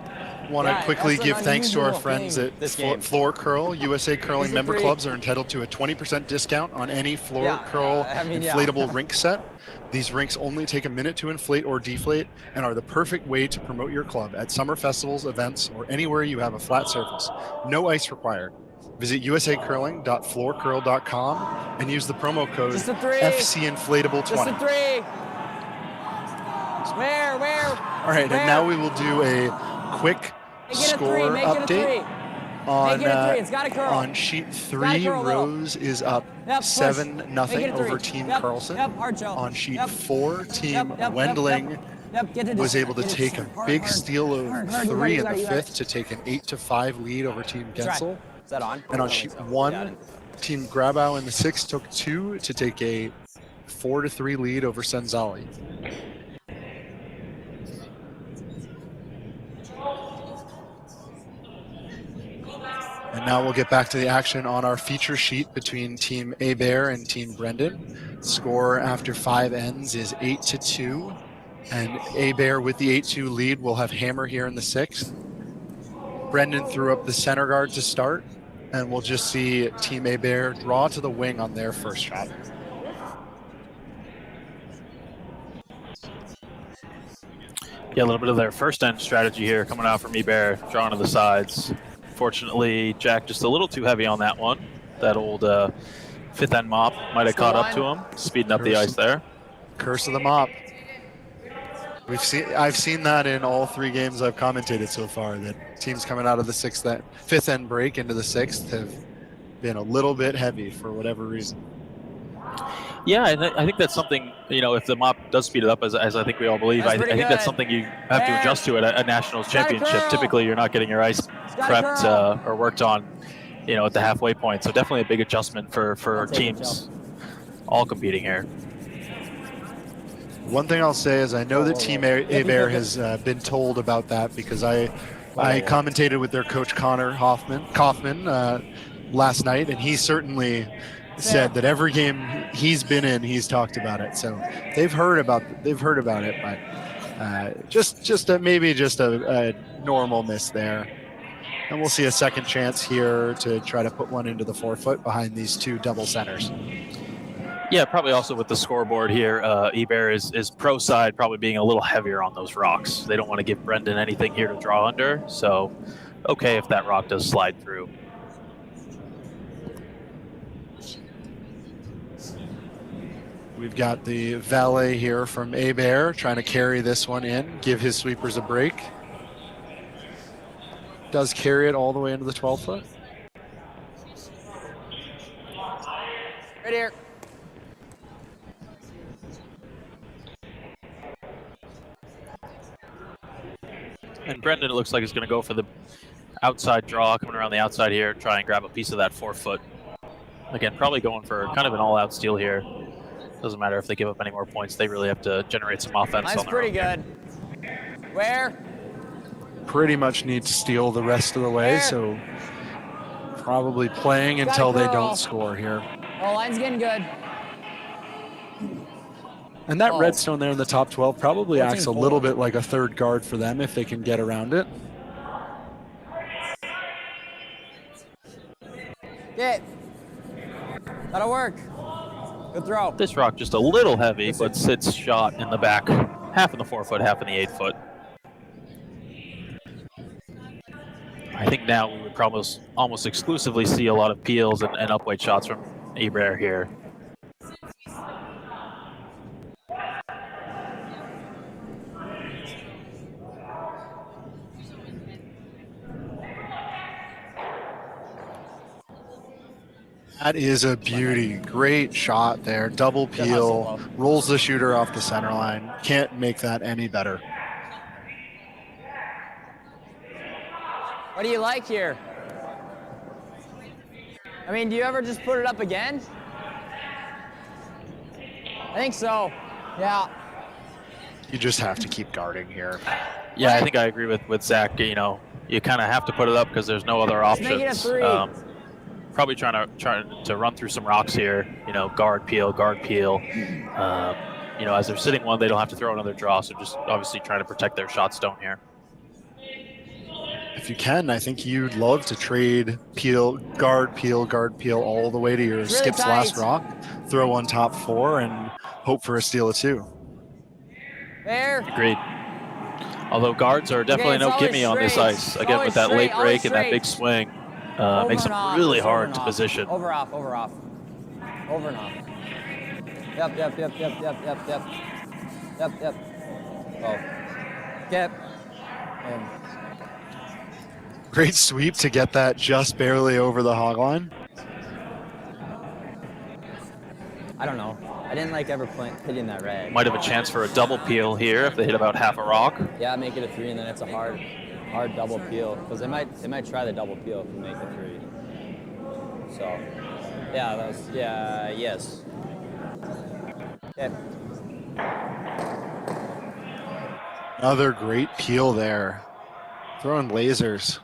want to quickly give thanks to our friends at Floor Curl. USA Curling member clubs are entitled to a 20% discount on any Floor Curl inflatable rink set. These rinks only take a minute to inflate or deflate and are the perfect way to promote your club at summer festivals, events, or anywhere you have a flat surface. No ice required. Visit usacurling.floorcurl.com and use the promo code FCInflatable20. Just a 3. Where? All right, and now we will do a quick score update on sheet 3. Rose is up 7-0 over Team Carlson. On sheet 4, Team Wendling was able to take a big steal of 3 in the 5th to take an 8-5 lead over Team Gensel. Is that on? And on sheet 1, Team Grabau in the 6th took 2 to take a 4-3 lead over Senzali. And now we'll get back to the action on our feature sheet between Team Hebert and Team Brenden. Score after 5 ends is 8-2, and Hebert with the 8-2 lead will have hammer here in the 6th. Brenden threw up the center guard to start, and we'll just see Team Hebert draw to the wing on their first shot. Yeah, a little bit of their first end strategy here coming out from Hebert, drawing to the sides. Fortunately, Jack just a little too heavy on that one. That old 5th end mop might have caught up to him, speeding up the ice there. Curse of the mop. I've seen that in all 3 games I've commentated so far, that teams coming out of the 5th end break into the 6th have been a little bit heavy for whatever reason. Yeah, and I think that's something, if the mop does speed it up, as I think we all believe, I think that's something you have to adjust to at a Nationals championship. Typically, you're not getting your ice prepped or worked on, at the halfway point. So definitely a big adjustment for teams all competing here. One thing I'll say is I know that Team Hebert has been told about that because I commentated with their coach Kaufman last night, and he certainly said that every game he's been in, he's talked about it. So they've heard about it, but maybe just a normal miss there. And we'll see a second chance here to try to put one into the 4-foot behind these 2 double centers. Yeah, probably also with the scoreboard here, Hebert is pro side, probably being a little heavier on those rocks. They don't want to give Brenden anything here to draw under, so okay if that rock does slide through. We've got the valet here from Hebert trying to carry this one in, give his sweepers a break. Does carry it all the way into the 12 foot. Right here. And Brenden, it looks like, is going to go for the outside draw, coming around the outside here, try and grab a piece of that 4 foot. Again, probably going for kind of an all-out steal here. Doesn't matter if they give up any more points. They really have to generate some offense. Mine's on their pretty own. good. Where? Pretty much need to steal the rest of the way, Where? so probably playing until they don't score here. Oh, line's getting good. And that Oh. redstone there in the top 12 probably acts a 14-4. little bit like a third guard for them if they can get around it. Get. That'll work. Good throw. This rock just a little heavy, but sits shot in the back, half in the 4 foot, half in the 8 foot. I think now we would probably almost exclusively see a lot of peels and upweight shots from Hebert here. That is a beauty. Great shot there. Double peel. Rolls the shooter off the center line. Can't make that any better. What do you like here? I mean, do you ever just put it up again? I think so. Yeah. You just have to keep guarding here. Yeah, I think I agree with Zach. You know, you kind of have to put it up because there's no other options. Make it a 3. Probably trying to run through some rocks here. You know, guard peel. You know, as they're sitting one, they don't have to throw another draw. So just obviously trying to protect their shot stone here. If you can, I think you'd love to trade guard peel all the way to your skips last rock, throw on top 4, and hope for a steal of 2. There. Agreed. Although guards are definitely no gimme on this ice. Again, with that late break and that big swing, makes them really hard to position. Over, off. Over and off. Yep. Oh. Yep. Great sweep to get that just barely over the hog line. I don't know. I didn't like ever hitting that red. Might have a chance for a double peel here if they hit about half a rock. Yeah, make it a 3, and then it's a hard double peel because they might try the double peel if you make a 3. So, yeah, yes. Okay. Another great peel there. Throwing lasers.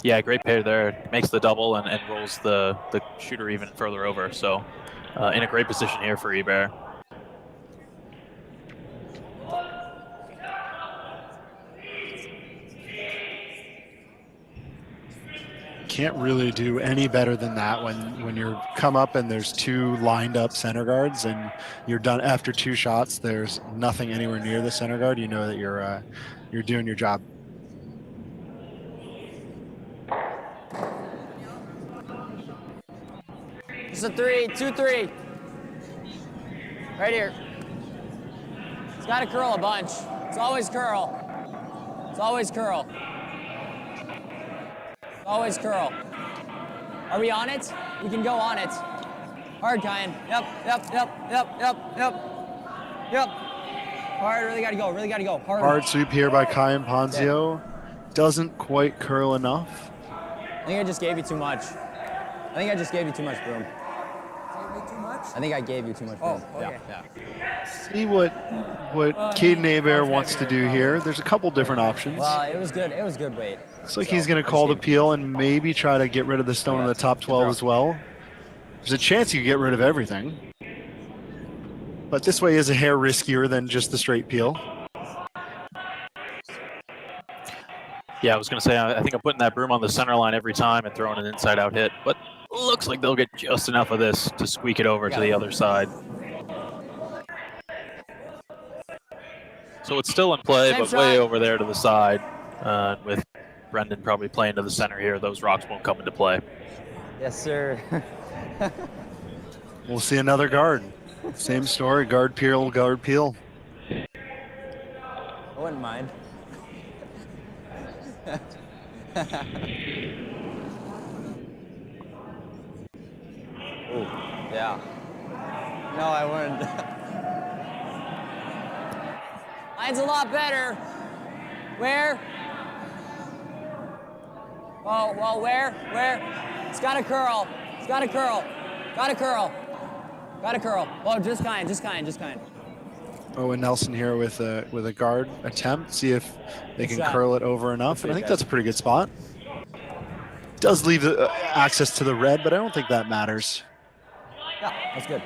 Yeah, great pair there. Makes the double and rolls the shooter even further over. So in a great position here for Hebert. Can't really do any better than that when you're come up and there's 2 lined up center guards and you're done after 2 shots. There's nothing anywhere near the center guard. You know that you're doing your job. It's a 3, 2-3. Right here. It's got to curl a bunch. It's always curl. Always curl. Are we on it? We can go on it. Hard, Kyan. Yep. Hard, really gotta go. Hard sweep here by Kyan Ponzio. Doesn't quite curl enough. I think I just gave you too much. Broom. I think I gave you too much room. Oh, okay. Yeah. See what Caden Hebert wants to do here. There's a couple different options. Well, it was good. It was good weight. Looks like he's going to call the peel and maybe try to get rid of the stone in the top 12 as well. There's a chance he could get rid of everything. But this way is a hair riskier than just the straight peel. Yeah, I was going to say, I think I'm putting that broom on the center line every time and throwing an inside-out hit, but looks like they'll get just enough of this to squeak it over to the other side. So it's still in play, but way over there to the side. With Brenden probably playing to the center here, those rocks won't come into play. Yes, sir. We'll see another guard. Same story, guard peel, guard peel. I wouldn't mind. Ooh, yeah. No, I wouldn't. Mine's a lot better. Where? Oh, well, where? Where? It's got a curl. It's got a curl. Got a curl. Got a curl. Oh, just kind. Owen Nelson here with a guard attempt. See if they can curl it over enough. And I think that's a pretty good spot. Does leave access to the red, but I don't think that matters. Yeah, that's good.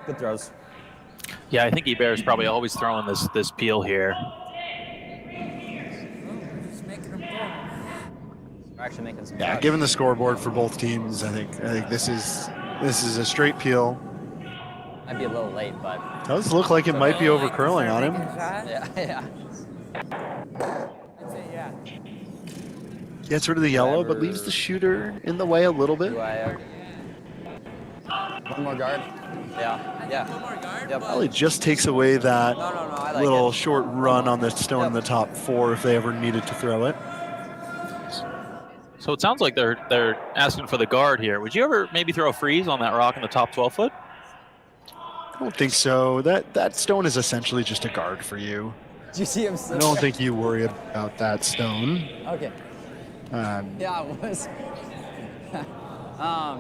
Good throws. Yeah, I think Hebert is probably always throwing this peel here. We're actually making some. Yeah, given the scoreboard for both teams, I think this is a straight peel. Might be a little late, but Does look like it might be over curling on him. yeah. Gets rid of the yellow, but leaves the shooter in the way a little bit. One more guard. Yeah. One more guard. Yep. Probably just takes away that I like little it. short run on the stone in the top 4 if they ever needed to throw it. So it sounds like they're asking for the guard here. Would you ever maybe throw a freeze on that rock in the top 12 foot? I don't think so. That stone is essentially just a guard for you. Did you see him? I don't think you worry about that stone. Okay. Yeah, it was.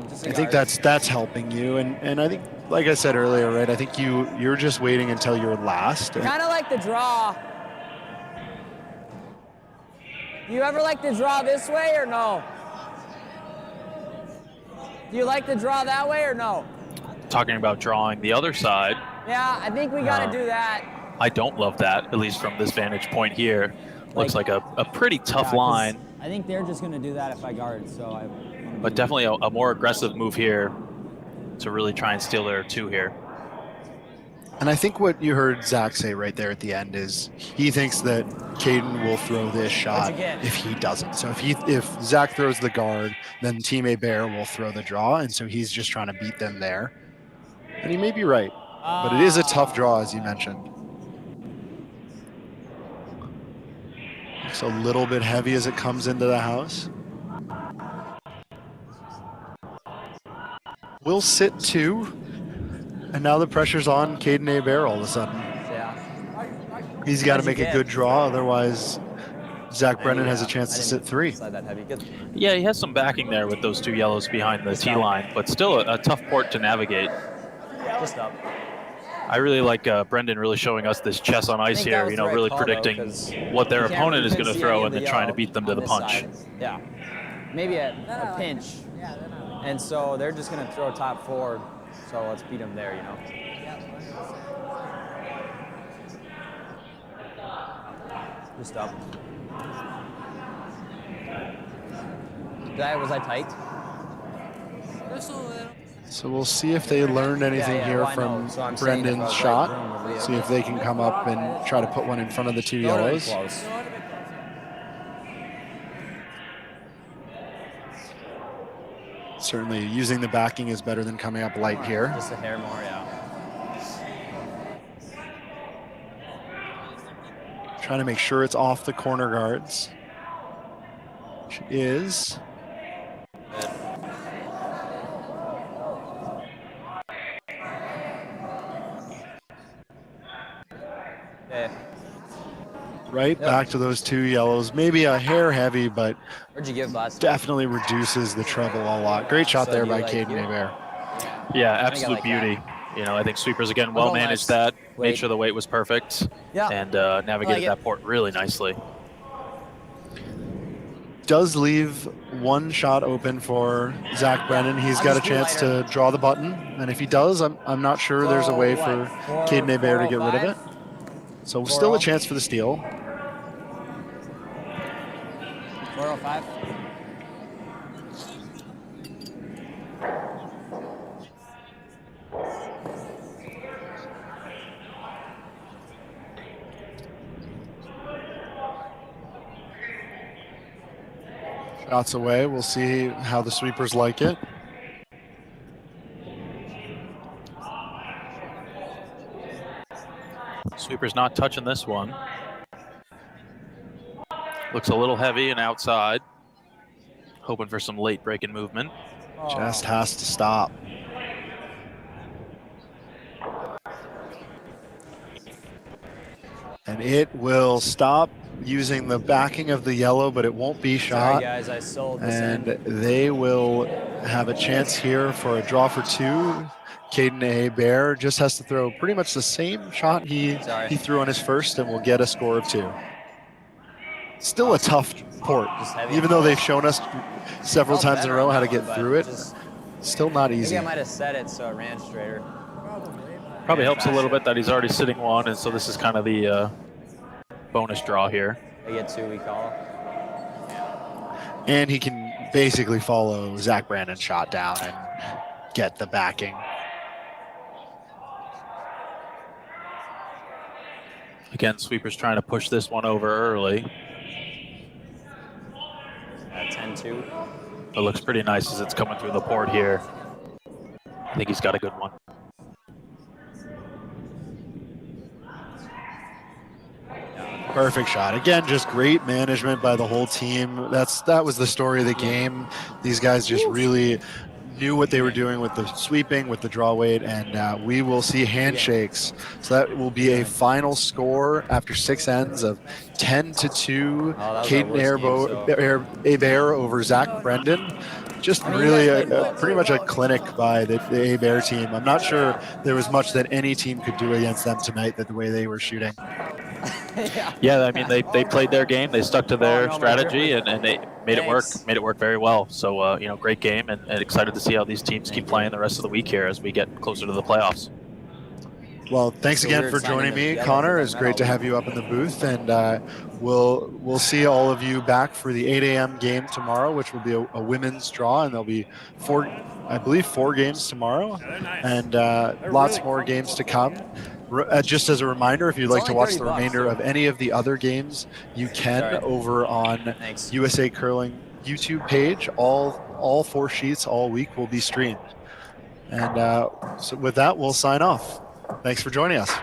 Just I think that's helping you, and I think, like I said earlier, right? I think you're just waiting until you're last. Kind of like the draw. Do you ever like to draw this way or no? Do you like to draw that way or no? Talking about drawing the other side. Yeah, I think we got to do that. I don't love that, at least from this vantage point here. Looks like a pretty tough line. I think they're just going to do that if I guard, so But definitely a more aggressive move here to really try and steal their 2 here. And I think what you heard Zach say right there at the end is he thinks that Caden will throw this shot if he doesn't. So if Zach throws the guard, then Team Hebert will throw the draw, and so he's just trying to beat them there. And he may be right, but it is a tough draw, as you mentioned. It's a little bit heavy as it comes into the house. We'll sit 2. And now the pressure's on Caden Hebert all of a sudden. Yeah. He's got to make a good draw, otherwise Zach Brenden has a chance to sit 3. That heavy. Good. Yeah, he has some backing there with those 2 yellows behind the tee line, but still a tough port to navigate. Just up. I really like Brenden really showing us this chess on ice here, you know, really predicting what their opponent is going to throw and then trying to beat them to the punch. Yeah. Maybe a pinch. And so they're just going to throw top 4. So let's beat them there, you know. Just up. Was I tight? So we'll see if they learned anything here from Brendan's shot. See if they can come up and try to put one in front of the 2 yellows. Certainly using the backing is better than coming up light here. Just a hair more, yeah. Trying to make sure it's off the corner guards. Which is. Right back to those 2 yellows. Maybe a hair heavy, but where'd you give last definitely reduces the treble a lot. Great shot there by Caden Hebert. Yeah, absolute beauty. You know, I think sweepers again well managed that, made sure the weight was perfect, and navigated that port really nicely. Does leave 1 shot open for Zach Brenden. He's got a chance to draw the button, and if he does, I'm not sure there's a way for Caden Hebert to get rid of it. So still a chance for the steal. 5. Shots away. We'll see how the sweepers like it. Sweeper's not touching this one. Looks a little heavy and outside. Hoping for some late breaking movement. Just has to stop. And it will stop using the backing of the yellow, but it won't be shot. Sorry guys, I sold this And in. they will have a chance here for a draw for 2. Caden Hebert just has to throw pretty much the same shot he threw on his first, and will get a score of 2. Still a tough port, even though they've shown us several times in a row how to get through it. Still not easy. Maybe I might have set it so it ran straighter. Probably helps a little bit that he's already sitting 1, and so this is kind of the bonus draw here. I get 2, we call. And he can basically follow Zach Brenden's shot down and get the backing. Again, Sweeper's trying to push this one over early. 10-2. It looks pretty nice as it's coming through the port here. I think he's got a good one. Perfect shot. Again, just great management by the whole team. That was the story of the game. These guys just really knew what they were doing with the sweeping, with the draw weight, and we will see handshakes. So that will be a final score after 6 ends of 10-2. Caden Hebert over Zach Brenden. Just really pretty much a clinic by the Hebert team. I'm not sure there was much that any team could do against them tonight, the way they were shooting. Yeah, I mean, they played their game. They stuck to their strategy, and they made it work. Made it work very well. So, you know, great game, and excited to see how these teams keep playing the rest of the week here as we get closer to the playoffs. Well, thanks again for joining me, Connor. It's great to have you up in the booth, and we'll see all of you back for the 8 a.m. game tomorrow, which will be a women's draw, and there'll be 4 games tomorrow, and lots more games to come. Just as a reminder, if you'd like to watch the remainder of any of the other games, you can over on USA Curling YouTube page. All 4 sheets all week will be streamed. And so with that, we'll sign off. Thanks for joining us.